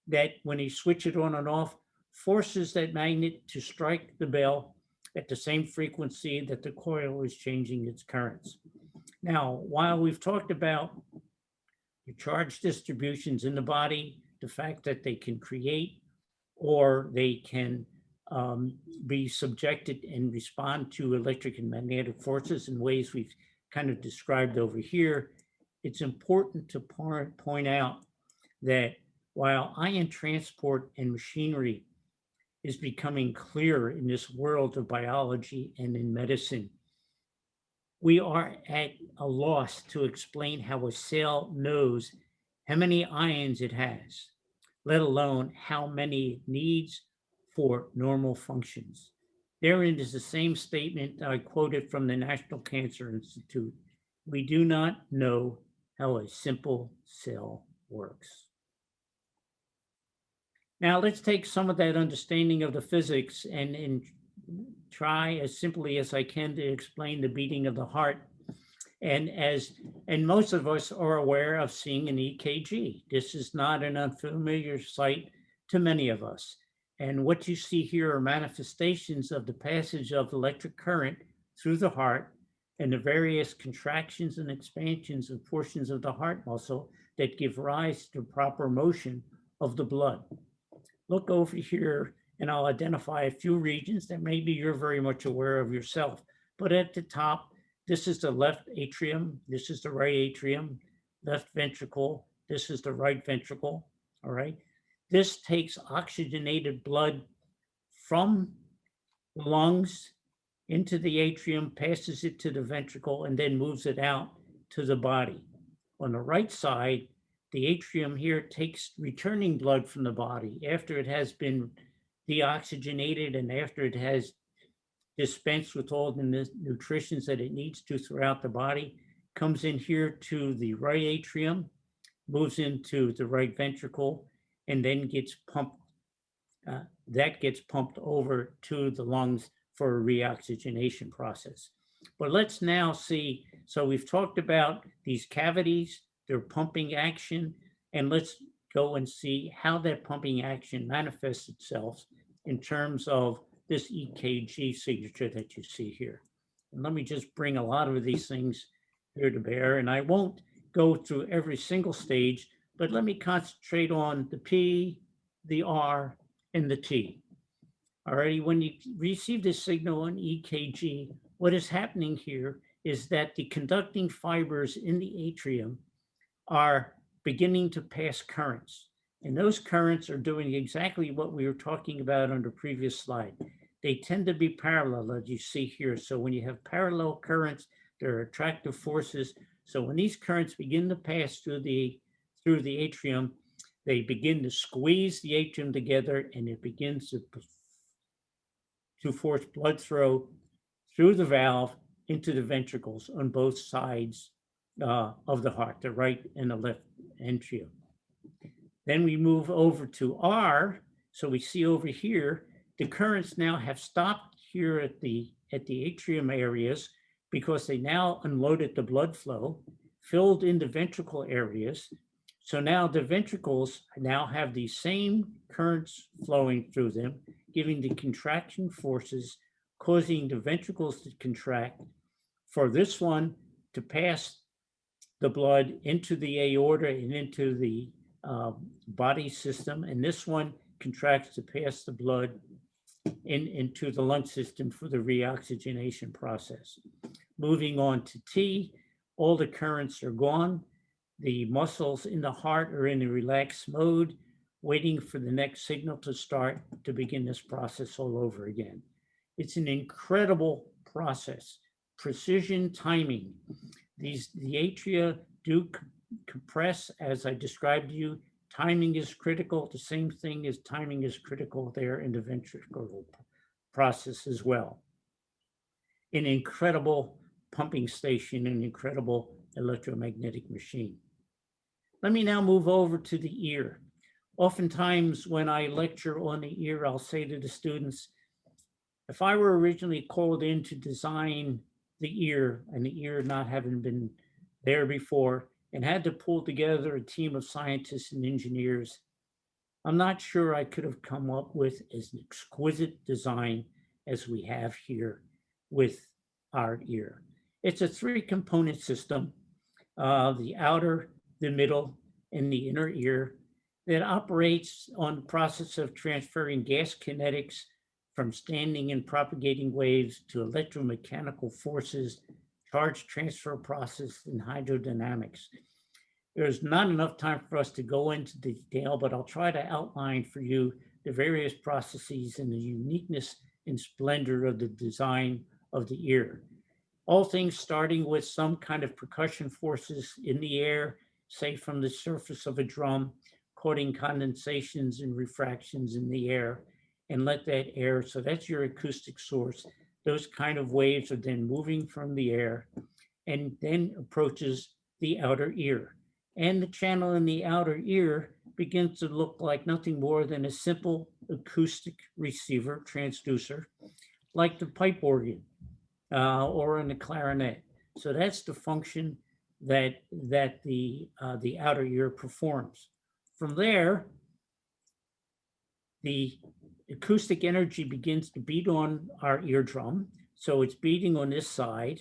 that, when you switch it on and off, forces that magnet to strike the bell at the same frequency that the coil is changing its currents. Now, while we've talked about the charge distributions in the body, the fact that they can create or they can be subjected and respond to electric and magnetic forces in ways we've kind of described over here, it's important to point out that while ion transport and machinery is becoming clearer in this world of biology and in medicine, we are at a loss to explain how a cell knows how many ions it has, let alone how many it needs for normal functions. Therein is the same statement I quoted from the National Cancer Institute. We do not know how a simple cell works. Now let's take some of that understanding of the physics and try as simply as I can to explain the beating of the heart. And most of us are aware of seeing an EKG. This is not an unfamiliar sight to many of us. And what you see here are manifestations of the passage of electric current through the heart and the various contractions and expansions of portions of the heart muscle that give rise to proper motion of the blood. Look over here and I'll identify a few regions that maybe you're very much aware of yourself. But at the top, this is the left atrium, this is the right atrium, left ventricle, this is the right ventricle, all right? This takes oxygenated blood from the lungs into the atrium, passes it to the ventricle, and then moves it out to the body. On the right side, the atrium here takes returning blood from the body after it has been deoxygenated and after it has dispensed with all the nutrition that it needs to throughout the body, comes in here to the right atrium, moves into the right ventricle, and then gets pumped. That gets pumped over to the lungs for a reoxygenation process. But let's now see, so we've talked about these cavities, their pumping action, and let's go and see how that pumping action manifests itself in terms of this EKG signature that you see here. And let me just bring a lot of these things here to bear, and I won't go through every single stage, but let me concentrate on the P, the R, and the T. Alrighty, when you receive this signal on EKG, what is happening here is that the conducting fibers in the atrium are beginning to pass currents. And those currents are doing exactly what we were talking about on the previous slide. They tend to be parallel, as you see here. So when you have parallel currents, there are attractive forces. So when these currents begin to pass through the atrium, they begin to squeeze the atrium together, and it begins to force blood flow through the valve into the ventricles on both sides of the heart, the right and the left atrium. Then we move over to R. So we see over here, the currents now have stopped here at the atrium areas because they now unloaded the blood flow, filled in the ventricle areas. So now the ventricles now have the same currents flowing through them, giving the contraction forces, causing the ventricles to contract, for this one to pass the blood into the aorta and into the body system, and this one contracts to pass the blood into the lung system for the reoxygenation process. Moving on to T, all the currents are gone. The muscles in the heart are in a relaxed mode, waiting for the next signal to start to begin this process all over again. It's an incredible process, precision timing. The atria do compress, as I described to you. Timing is critical. The same thing as timing is critical there in the ventricular process as well. An incredible pumping station, an incredible electromagnetic machine. Let me now move over to the ear. Oftentimes when I lecture on the ear, I'll say to the students, if I were originally called in to design the ear, and the ear not having been there before, and had to pull together a team of scientists and engineers, I'm not sure I could have come up with as an exquisite design as we have here with our ear. It's a 3-component system, the outer, the middle, and the inner ear, that operates on the process of transferring gas kinetics from standing and propagating waves to electromechanical forces, charge transfer process, and hydrodynamics. There's not enough time for us to go into detail, but I'll try to outline for you the various processes and the uniqueness and splendor of the design of the ear. All things starting with some kind of percussion forces in the air, say from the surface of a drum, causing condensations and refractions in the air, and let that air, so that's your acoustic source. Those kind of waves are then moving from the air and then approaches the outer ear. And the channel in the outer ear begins to look like nothing more than a simple acoustic receiver transducer, like the pipe organ or in the clarinet. So that's the function that the outer ear performs. From there, the acoustic energy begins to beat on our eardrum. So it's beating on this side,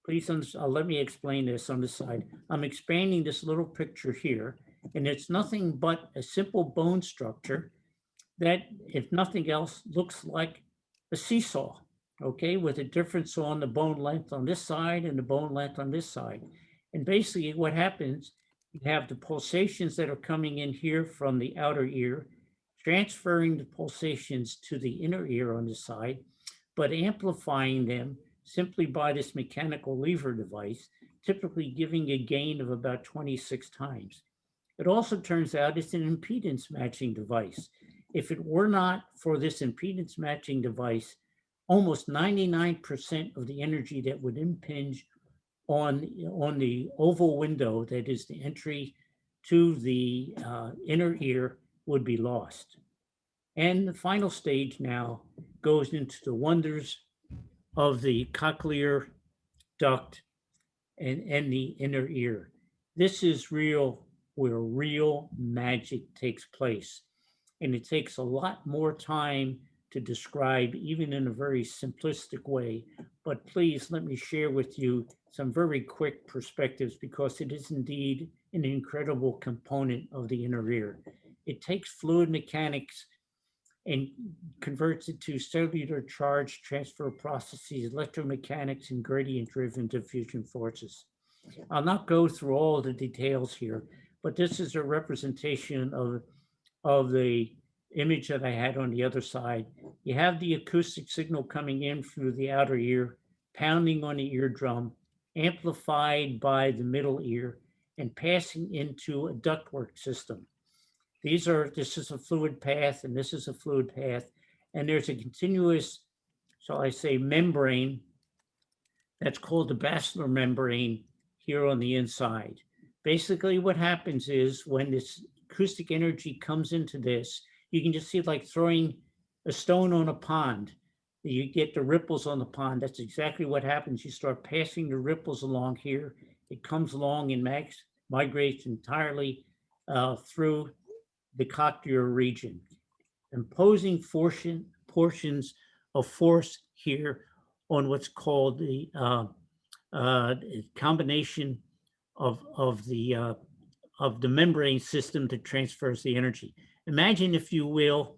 please let me explain this on the side. I'm expanding this little picture here, and it's nothing but a simple bone structure that, if nothing else, looks like a seesaw, okay, with a difference on the bone length on this side and the bone length on this side. And basically what happens, you have the pulsations that are coming in here from the outer ear, transferring the pulsations to the inner ear on the side, but amplifying them simply by this mechanical lever device, typically giving a gain of about 26 times. It also turns out it's an impedance matching device. If it were not for this impedance matching device, almost 99% of the energy that would impinge on the oval window, that is the entry to the inner ear, would be lost. And the final stage now goes into the wonders of the cochlear duct and the inner ear. This is real, where real magic takes place. And it takes a lot more time to describe, even in a very simplistic way. But please let me share with you some very quick perspectives, because it is indeed an incredible component of the inner ear. It takes fluid mechanics and converts it to cellular charge transfer processes, electromechanics, and gradient-driven diffusion forces. I'll not go through all the details here, but this is a representation of the image that I had on the other side. You have the acoustic signal coming in through the outer ear, pounding on the eardrum, amplified by the middle ear, and passing into a ductwork system. This is a fluid path, and this is a fluid path, and there's a continuous, shall I say, membrane that's called the basilar membrane here on the inside. Basically, what happens is when this acoustic energy comes into this, you can just see it like throwing a stone on a pond. You get the ripples on the pond. That's exactly what happens. You start passing the ripples along here. It comes along and migrates entirely through the cochlear region, imposing portions of force here on what's called the combination of the membrane system that transfers the energy. Imagine, if you will,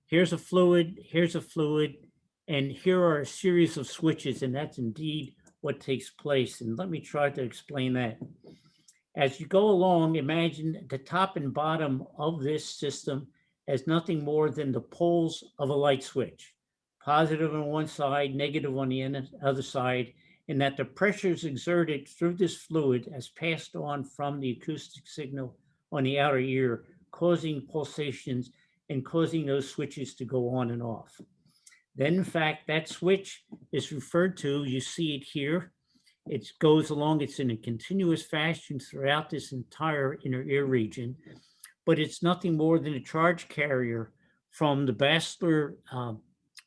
here's a fluid, and here are a series of switches, and that's indeed what takes place. And let me try to explain that. As you go along, imagine the top and bottom of this system as nothing more than the poles of a light switch, positive on one side, negative on the other side, and that the pressures exerted through this fluid as passed on from the acoustic signal on the outer ear, causing pulsations and causing those switches to go on and off. Then, in fact, that switch is referred to, you see it here. It goes along, it's in a continuous fashion throughout this entire inner ear region, but it's nothing more than a charge carrier from the basilar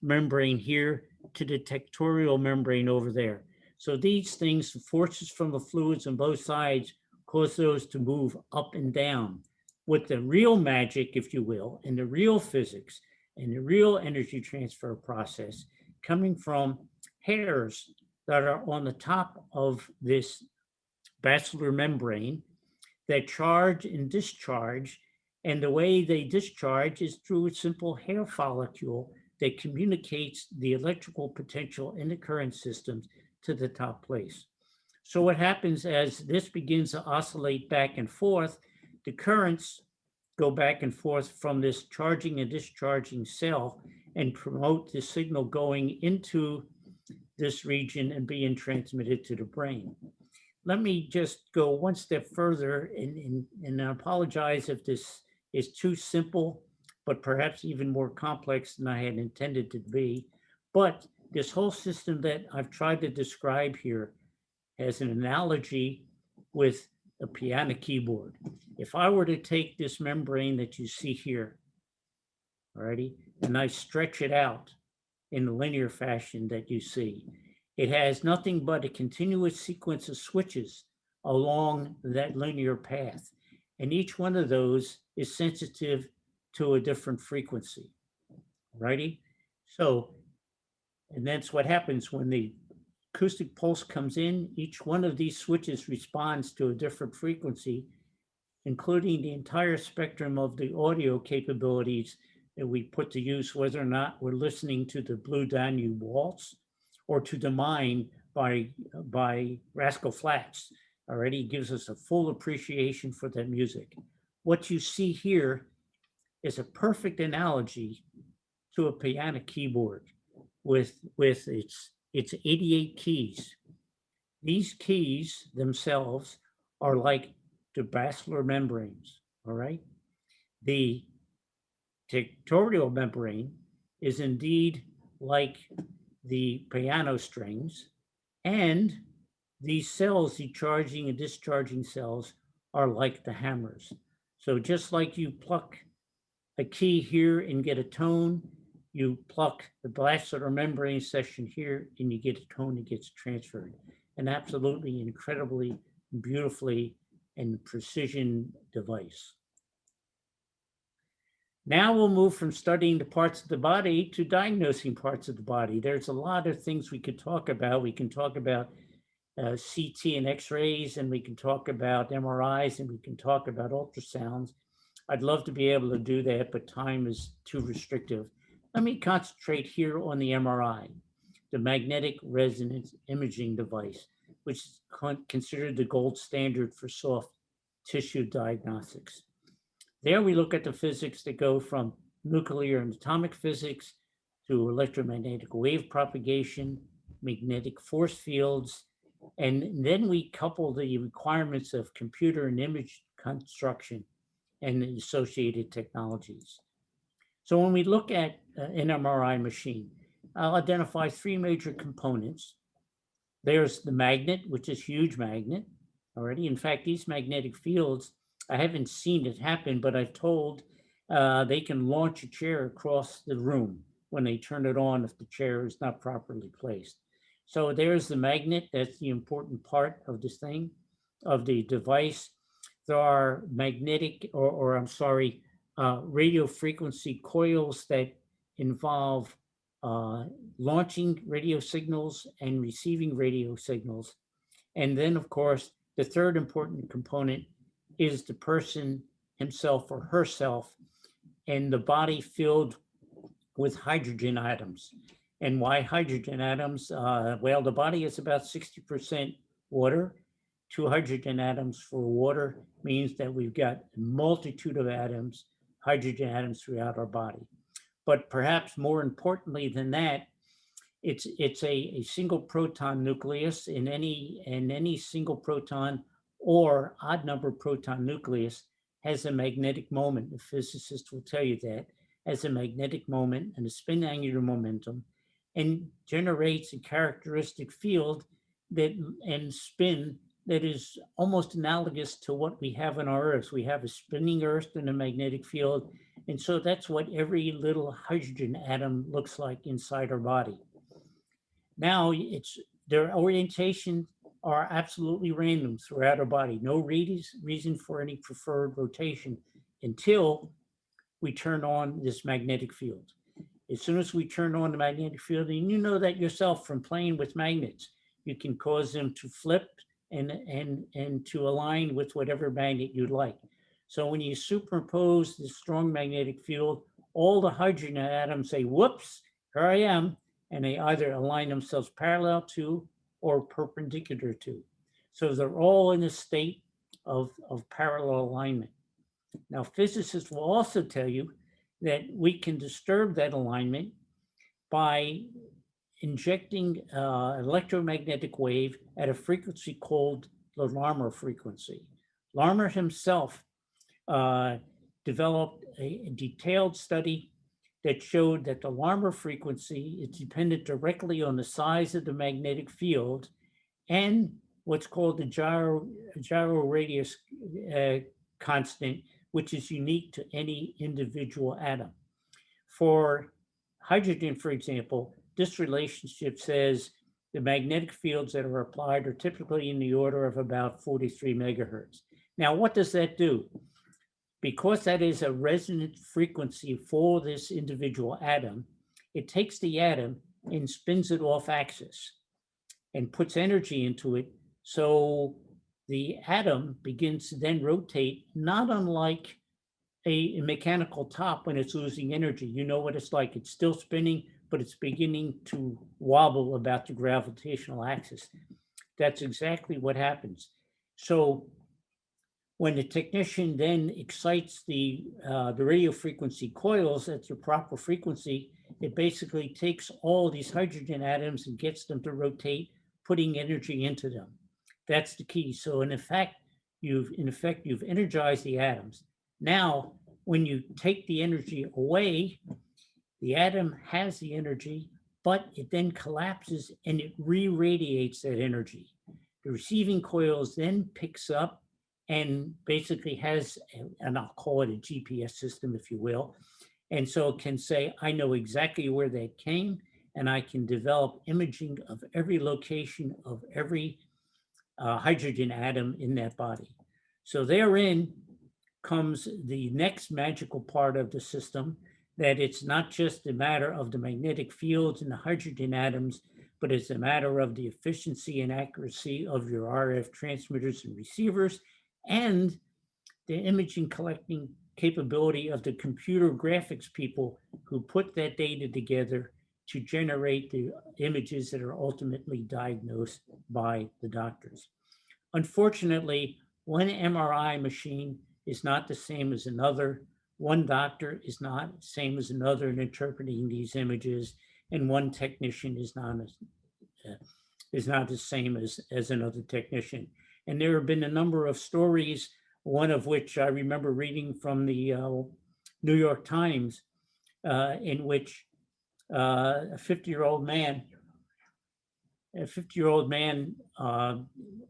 membrane here to the tectorial membrane over there. So these things, the forces from the fluids on both sides, cause those to move up and down. With the real magic, if you will, and the real physics and the real energy transfer process coming from hairs that are on the top of this basilar membrane that charge and discharge. And the way they discharge is through a simple hair follicle that communicates the electrical potential in the current systems to the top place. So what happens as this begins to oscillate back and forth, the currents go back and forth from this charging and discharging cell and promote the signal going into this region and being transmitted to the brain. Let me just go one step further and apologize if this is too simple, but perhaps even more complex than I had intended to be. But this whole system that I've tried to describe here has an analogy with a piano keyboard. If I were to take this membrane that you see here, alrighty, and I stretch it out in the linear fashion that you see, it has nothing but a continuous sequence of switches along that linear path. And each one of those is sensitive to a different frequency, righty? So, and that's what happens when the acoustic pulse comes in, each one of these switches responds to a different frequency, including the entire spectrum of the audio capabilities that we put to use, whether or not we're listening to the Blue Danube Waltz or to the Mine by Rascal Flatts. Already gives us a full appreciation for that music. What you see here is a perfect analogy to a piano keyboard with its 88 keys. These keys themselves are like the basilar membranes, all right? The tectorial membrane is indeed like the piano strings, and these cells, the charging and discharging cells, are like the hammers. So just like you pluck a key here and get a tone, you pluck the basilar membrane section here and you get a tone that gets transferred. An absolutely incredibly, beautifully, and precision device. Now we'll move from studying the parts of the body to diagnosing parts of the body. There's a lot of things we could talk about. We can talk about CT and X-rays, and we can talk about MRIs, and we can talk about ultrasounds. I'd love to be able to do that, but time is too restrictive. Let me concentrate here on the MRI, the magnetic resonance imaging device, which is considered the gold standard for soft tissue diagnostics. There we look at the physics that go from nuclear and atomic physics to electromagnetic wave propagation, magnetic force fields, and then we couple the requirements of computer and image construction and the associated technologies. So when we look at an MRI machine, I'll identify three major components. There's the magnet, which is a huge magnet already. In fact, these magnetic fields, I haven't seen it happen, but I've told they can launch a chair across the room when they turn it on if the chair is not properly placed. So there's the magnet. That's the important part of this thing, of the device. There are magnetic, radio frequency coils that involve launching radio signals and receiving radio signals. And then, of course, the third important component is the person himself or herself and the body filled with hydrogen atoms. And why hydrogen atoms? Well, the body is about 60% water. 2 hydrogen atoms for water means that we've got a multitude of atoms, hydrogen atoms throughout our body. But perhaps more importantly than that, it's a single proton nucleus in any single proton or odd number proton nucleus has a magnetic moment. The physicists will tell you that, has a magnetic moment and a spin angular momentum, and generates a characteristic field that and spin that is almost analogous to what we have in our Earth. We have a spinning Earth and a magnetic field. And so that's what every little hydrogen atom looks like inside our body. Now, their orientation are absolutely random throughout our body. No reason for any preferred rotation until we turn on this magnetic field. As soon as we turn on the magnetic field, and you know that yourself from playing with magnets, you can cause them to flip and to align with whatever magnet you'd like. So when you superimpose the strong magnetic field, all the hydrogen atoms say, whoops, here I am, and they either align themselves parallel to or perpendicular to. So they're all in a state of parallel alignment. Now, physicists will also tell you that we can disturb that alignment by injecting electromagnetic wave at a frequency called the Larmor frequency. Larmor himself developed a detailed study that showed that the Larmor frequency is dependent directly on the size of the magnetic field and what's called the gyro radius constant, which is unique to any individual atom. For hydrogen, for example, this relationship says the magnetic fields that are applied are typically in the order of about 43 megahertz. Now, what does that do? Because that is a resonant frequency for this individual atom, it takes the atom and spins it off axis. and puts energy into it. So the atom begins to then rotate, not unlike a mechanical top when it's losing energy. You know what it's like. It's still spinning, but it's beginning to wobble about the gravitational axis. That's exactly what happens. So when the technician then excites the radio frequency coils at the proper frequency, it basically takes all these hydrogen atoms and gets them to rotate, putting energy into them. That's the key. So in effect, you've energized the atoms. Now, when you take the energy away, the atom has the energy, but it then collapses and it re-radiates that energy. The receiving coils then picks up and basically has, and I'll call it a GPS system, if you will. And so it can say, I know exactly where that came, and I can develop imaging of every location of every hydrogen atom in that body. So therein comes the next magical part of the system, that it's not just a matter of the magnetic fields and the hydrogen atoms, but it's a matter of the efficiency and accuracy of your RF transmitters and receivers, and the imaging collecting capability of the computer graphics people who put that data together to generate the images that are ultimately diagnosed by the doctors. Unfortunately, one MRI machine is not the same as another. One doctor is not the same as another in interpreting these images, and one technician is not the same as another technician. And there have been a number of stories, one of which I remember reading from the New York Times, in which a 50-year-old man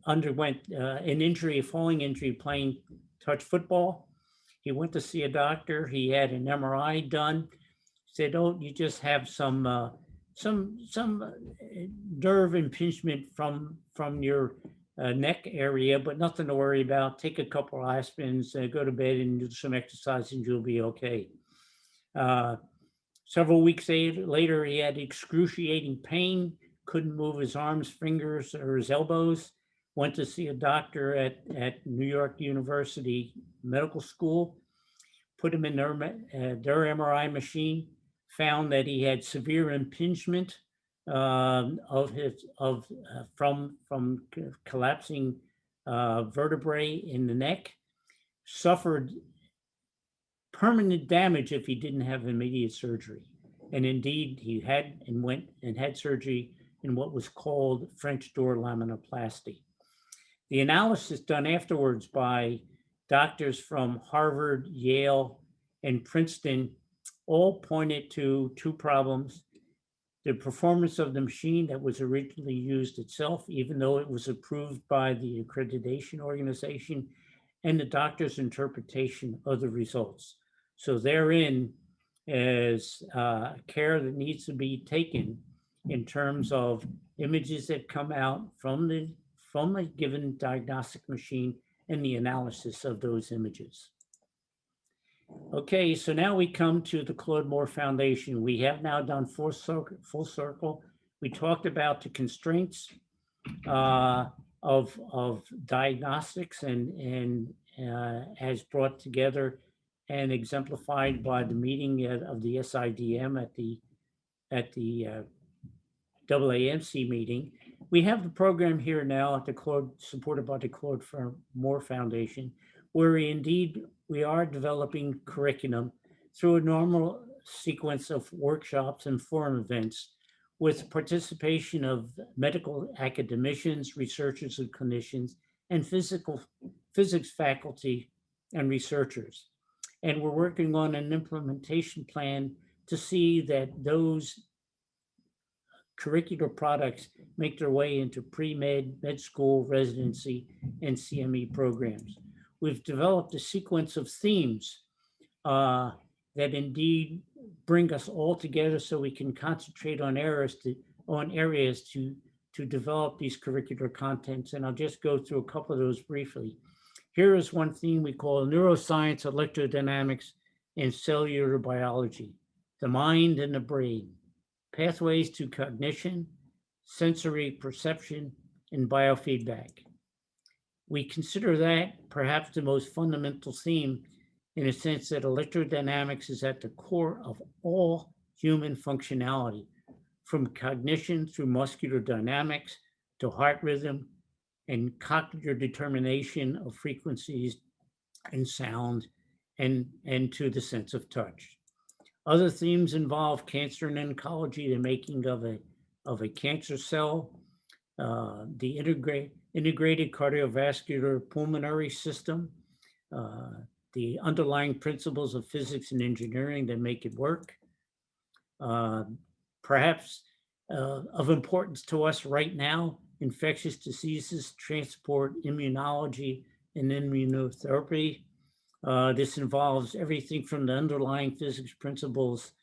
underwent an injury, a falling injury, playing touch football. He went to see a doctor. He had an MRI done. Said, "Oh, you just have some nerve impingement from your neck area, but nothing to worry about. Take a couple of aspirins, go to bed, and do some exercise, and you'll be okay." Several weeks later, he had excruciating pain, couldn't move his arms, fingers, or his elbows. Went to see a doctor at New York University Medical School, put him in their MRI machine, found that he had severe impingement from collapsing vertebrae in the neck, suffered permanent damage if he didn't have immediate surgery. And indeed, he had and went and had surgery in what was called French door laminoplasty. The analysis done afterwards by doctors from Harvard, Yale, and Princeton all pointed to two problems: the performance of the machine that was originally used itself, even though it was approved by the accreditation organization, and the doctor's interpretation of the results. So therein is care that needs to be taken in terms of images that come out from a given diagnostic machine and the analysis of those images. Okay, so now we come to the Claude Moore Foundation. We have now done full circle. We talked about the constraints of diagnostics and as brought together and exemplified by the meeting of the SIDM at the AAMC meeting. We have the program here now at the Claude, supported by the Claude Moore Foundation, where we are developing curriculum through a normal sequence of workshops and forum events with participation of medical academicians, researchers and clinicians, and physics faculty and researchers. And we're working on an implementation plan to see that those curricular products make their way into pre-med, med school, residency, and CME programs. We've developed a sequence of themes that indeed bring us all together so we can concentrate on areas to develop these curricular contents. And I'll just go through a couple of those briefly. Here is one theme we call neuroscience, electrodynamics, and cellular biology, the mind and the brain, pathways to cognition, sensory perception, and biofeedback. We consider that perhaps the most fundamental theme in a sense that electrodynamics is at the core of all human functionality, from cognition through muscular dynamics to heart rhythm and cognitive determination of frequencies and sound and to the sense of touch. Other themes involve cancer and oncology, the making of a cancer cell, the integrated cardiovascular pulmonary system, the underlying principles of physics and engineering that make it work. Perhaps of importance to us right now, infectious diseases, transport, immunology, and immunotherapy. This involves everything from the underlying physics principles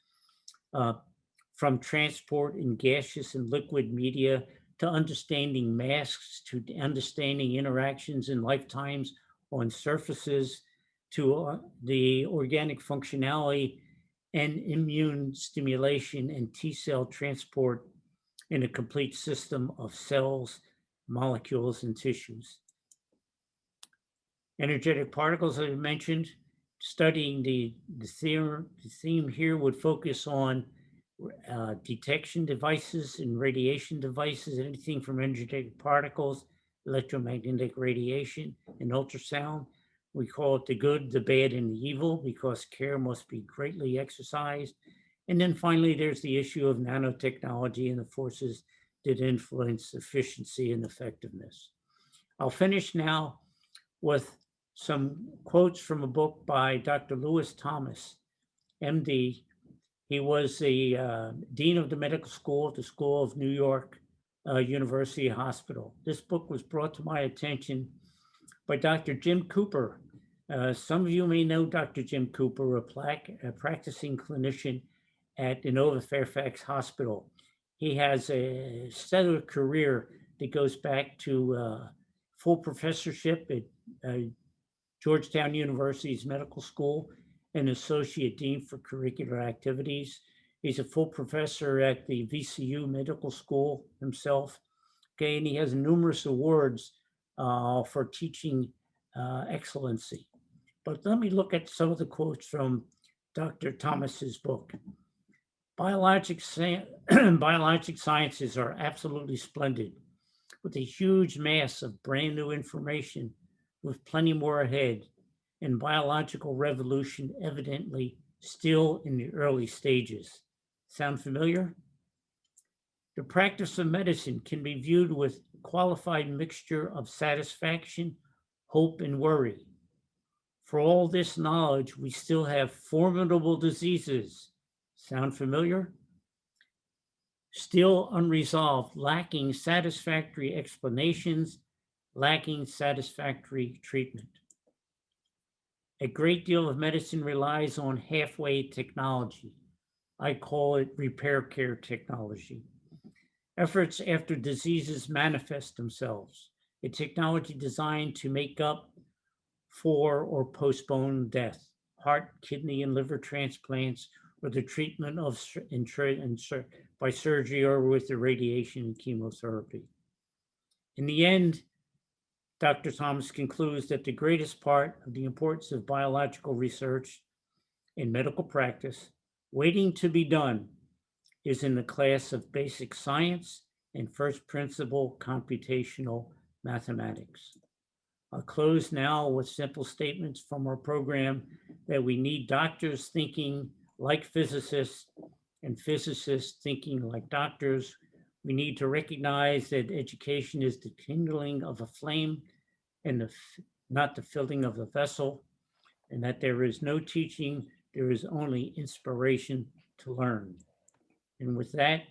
from transport in gaseous and liquid media to understanding masks, to understanding interactions in lifetimes on surfaces, to the organic functionality and immune stimulation and T-cell transport in a complete system of cells, molecules, and tissues. Energetic particles, as I mentioned, studying the theme here would focus on detection devices and radiation devices, anything from energetic particles, electromagnetic radiation, and ultrasound. We call it the good, the bad, and the evil because care must be greatly exercised. And then finally, there's the issue of nanotechnology and the forces that influence efficiency and effectiveness. I'll finish now with some quotes from a book by Dr. Lewis Thomas, MD. He was the Dean of the Medical School at the School of New York University Hospital. This book was brought to my attention by Dr. Jim Cooper. Some of you may know Dr. Jim Cooper, a practicing clinician at Inova Fairfax Hospital. He has a stellar career that goes back to full professorship at Georgetown University's Medical School and Associate Dean for Curricular Activities. He's a full professor at the VCU Medical School himself. Okay, and he has numerous awards for teaching excellency. But let me look at some of the quotes from Dr. Thomas's book. Biologic sciences are absolutely splendid, with a huge mass of brand new information with plenty more ahead, and biological revolution evidently still in the early stages. Sound familiar? The practice of medicine can be viewed with a qualified mixture of satisfaction, hope, and worry. For all this knowledge, we still have formidable diseases. Sound familiar? Still unresolved, lacking satisfactory explanations, lacking satisfactory treatment. A great deal of medicine relies on halfway technology. I call it repair care technology. Efforts after diseases manifest themselves. A technology designed to make up for or postpone death, heart, kidney, and liver transplants, or the treatment of by surgery or with the radiation and chemotherapy. In the end, Dr. Thomas concludes that the greatest part of the importance of biological research in medical practice, waiting to be done, is in the class of basic science and first principle computational mathematics. I'll close now with simple statements from our program that we need doctors thinking like physicists and physicists thinking like doctors. We need to recognize that education is the kindling of a flame and not the filling of the vessel, and that there is no teaching, there is only inspiration to learn. And with that,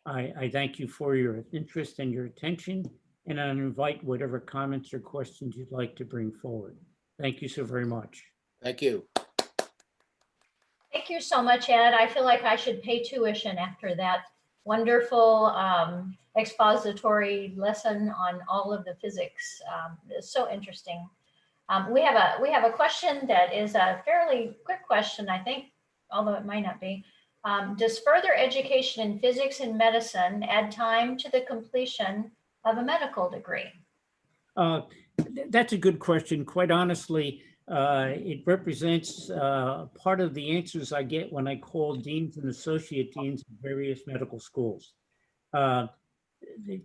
I thank you for your interest and your attention, and I invite whatever comments or questions you'd like to bring forward. Thank you so very much. Thank you. Thank you so much, Ed. I feel like I should pay tuition after that wonderful expository lesson on all of the physics. It's so interesting. We have a question that is a fairly quick question, I think, although it might not be. Does further education in physics and medicine add time to the completion of a medical degree? That's a good question. Quite honestly, it represents part of the answers I get when I call deans and associate deans of various medical schools.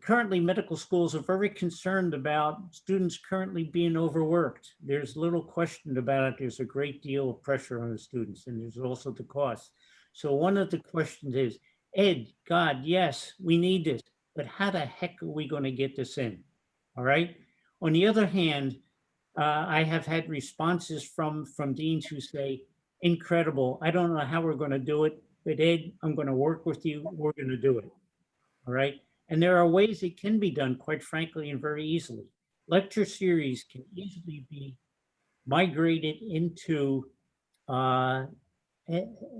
Currently, medical schools are very concerned about students currently being overworked. There's little question about it. There's a great deal of pressure on the students, and there's also the cost. So one of the questions is, Ed, God, yes, we need this, but how the heck are we going to get this in? All right. On the other hand, I have had responses from deans who say, incredible. I don't know how we're going to do it, but Ed, I'm going to work with you. We're going to do it. All right. And there are ways it can be done, quite frankly, and very easily. Lecture series can easily be migrated into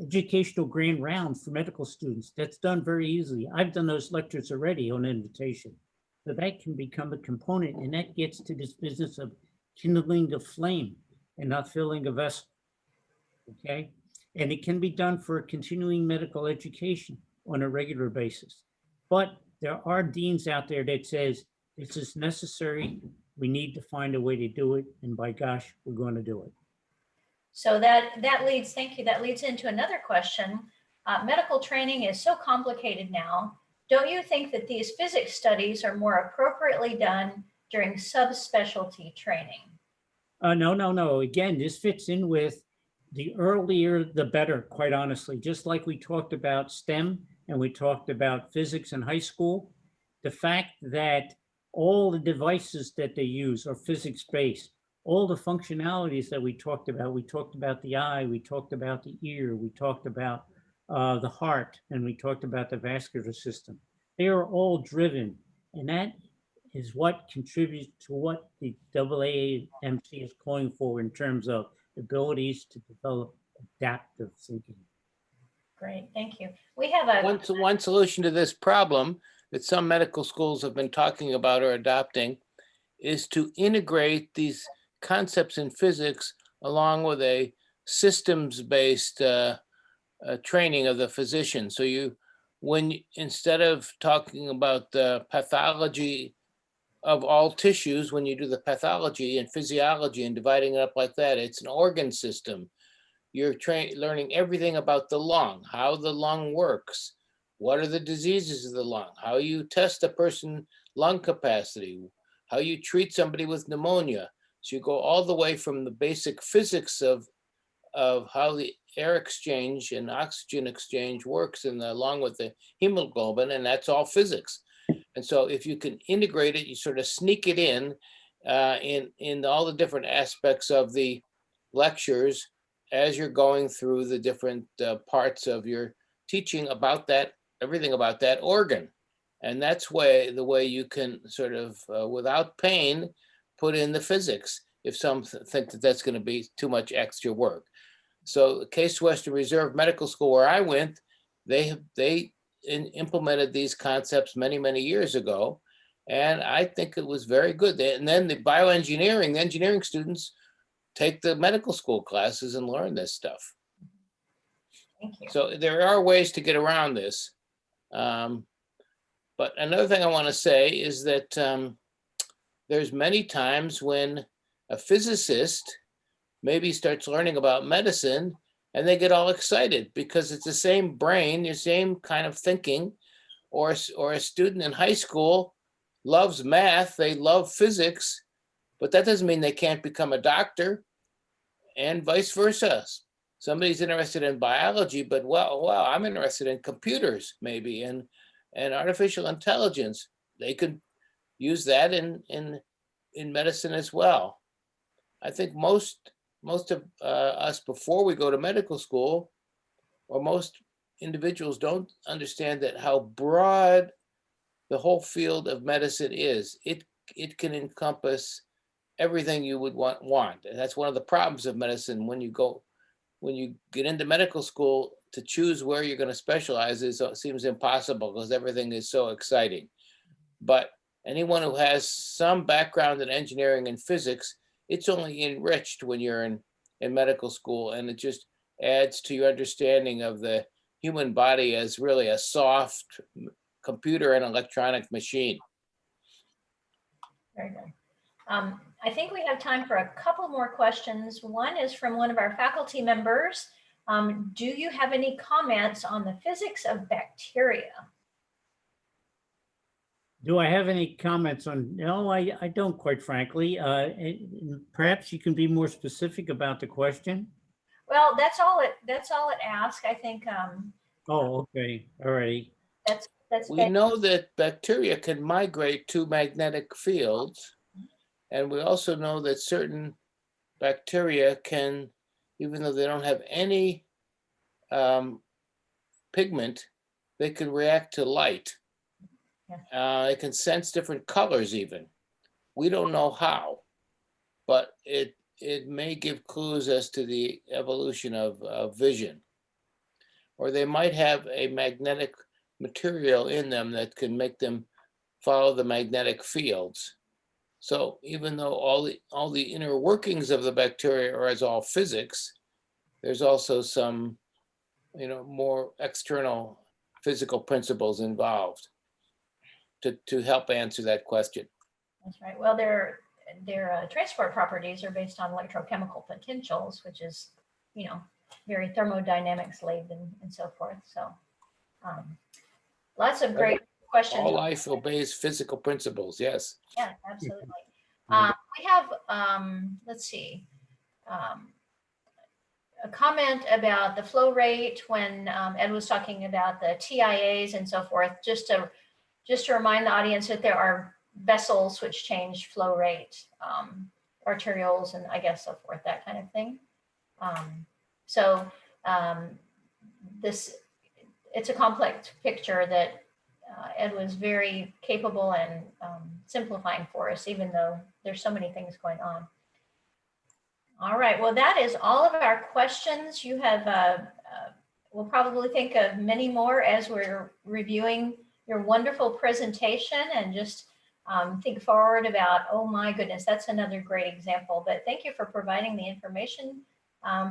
educational grand round for medical students. That's done very easily. I've done those lectures already on invitation. So that can become a component, and that gets to this business of kindling a flame and not filling a vessel. Okay. And it can be done for continuing medical education on a regular basis. But there are deans out there that says this is necessary. We need to find a way to do it. And by gosh, we're going to do it. So that leads, thank you, that leads into another question. Medical training is so complicated now. Don't you think that these physics studies are more appropriately done during subspecialty training? No. Again, this fits in with the earlier, the better, quite honestly. Just like we talked about STEM and we talked about physics in high school, the fact that all the devices that they use are physics-based, all the functionalities that we talked about the eye, we talked about the ear, we talked about the heart, and we talked about the vascular system. They are all driven, and that is what contributes to what the AAMC is calling for in terms of abilities to develop adaptive thinking. Great, thank you. We have a one solution to this problem that some medical schools have been talking about or adopting is to integrate these concepts in physics along with a systems-based training of the physician. So instead of talking about the pathology of all tissues, when you do the pathology and physiology and dividing it up like that, it's an organ system. You're learning everything about the lung, how the lung works, what are the diseases of the lung, how you test a person's lung capacity, how you treat somebody with pneumonia. So you go all the way from the basic physics of how the air exchange and oxygen exchange works along with the hemoglobin, and that's all physics. And so if you can integrate it, you sort of sneak it in all the different aspects of the lectures as you're going through the different parts of your teaching about that, everything about that organ. And that's the way you can sort of, without pain, put in the physics if some think that that's going to be too much extra work. So Case Western Reserve Medical School, where I went, they implemented these concepts many, many years ago. And I think it was very good. And then the bioengineering, the engineering students take the medical school classes and learn this stuff. Thank you. So there are ways to get around this. But another thing I want to say is that there's many times when a physicist maybe starts learning about medicine and they get all excited because it's the same brain, the same kind of thinking, or a student in high school loves math, they love physics, but that doesn't mean they can't become a doctor, and vice versa. Somebody's interested in biology, but well, I'm interested in computers maybe, and artificial intelligence. They could use that in medicine as well. I think most of us, before we go to medical school, or most individuals, don't understand that how broad the whole field of medicine is. It can encompass everything you would want. And that's one of the problems of medicine. When you get into medical school, to choose where you're going to specialize seems impossible because everything is so exciting. But anyone who has some background in engineering and physics, it's only enriched when you're in medical school, and it just adds to your understanding of the human body as really a soft computer and electronic machine. Very good. I think we have time for a couple more questions. One is from one of our faculty members. Do you have any comments on the physics of bacteria? Do I have any comments on? No, I don't, quite frankly. Perhaps you can be more specific about the question. Well, that's all it asks. I think Oh, okay. All right. that's We know that bacteria can migrate to magnetic fields, and we also know that certain bacteria can, even though they don't have any pigment, they can react to light. It can sense different colors even. We don't know how, but it may give clues as to the evolution of vision. Or they might have a magnetic material in them that can make them follow the magnetic fields. So even though all the inner workings of the bacteria are as all physics, there's also some, more external physical principles involved to help answer that question. That's right. Well, their transport properties are based on electrochemical potentials, which is, very thermodynamics laden and so forth. So lots of great questions. All life obeys physical principles, yes. Yeah, absolutely. We have, let's see, a comment about the flow rate when Ed was talking about the TIAs and so forth, just to remind the audience that there are vessels which change flow rate, arterioles, and I guess so forth, that kind of thing. It's a complex picture that Ed was very capable in simplifying for us, even though there's so many things going on. All right, well, that is all of our questions. You have, we'll probably think of many more as we're reviewing your wonderful presentation, and just think forward about, oh my goodness, that's another great example. But thank you for providing the information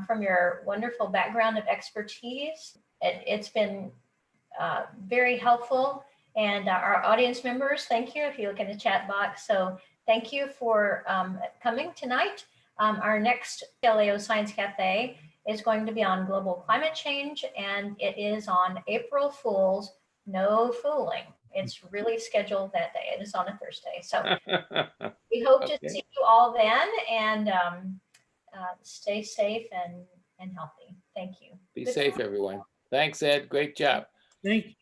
from your wonderful background of expertise. It's been very helpful. And our audience members, thank you if you look in the chat box. So thank you for coming tonight. Our next Galileo Science Cafe is going to be on global climate change, and it is on April Fool's. No fooling. It's really scheduled that day. It is on a Thursday. So we hope to see you all then, and stay safe and healthy. Thank you. Be safe, everyone. Thanks, Ed. Great job.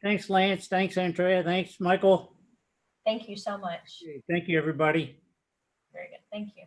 Thanks, Lance. Thanks, Andrea. Thanks, Michael. Thank you so much. Thank you, everybody. Very good. Thank you.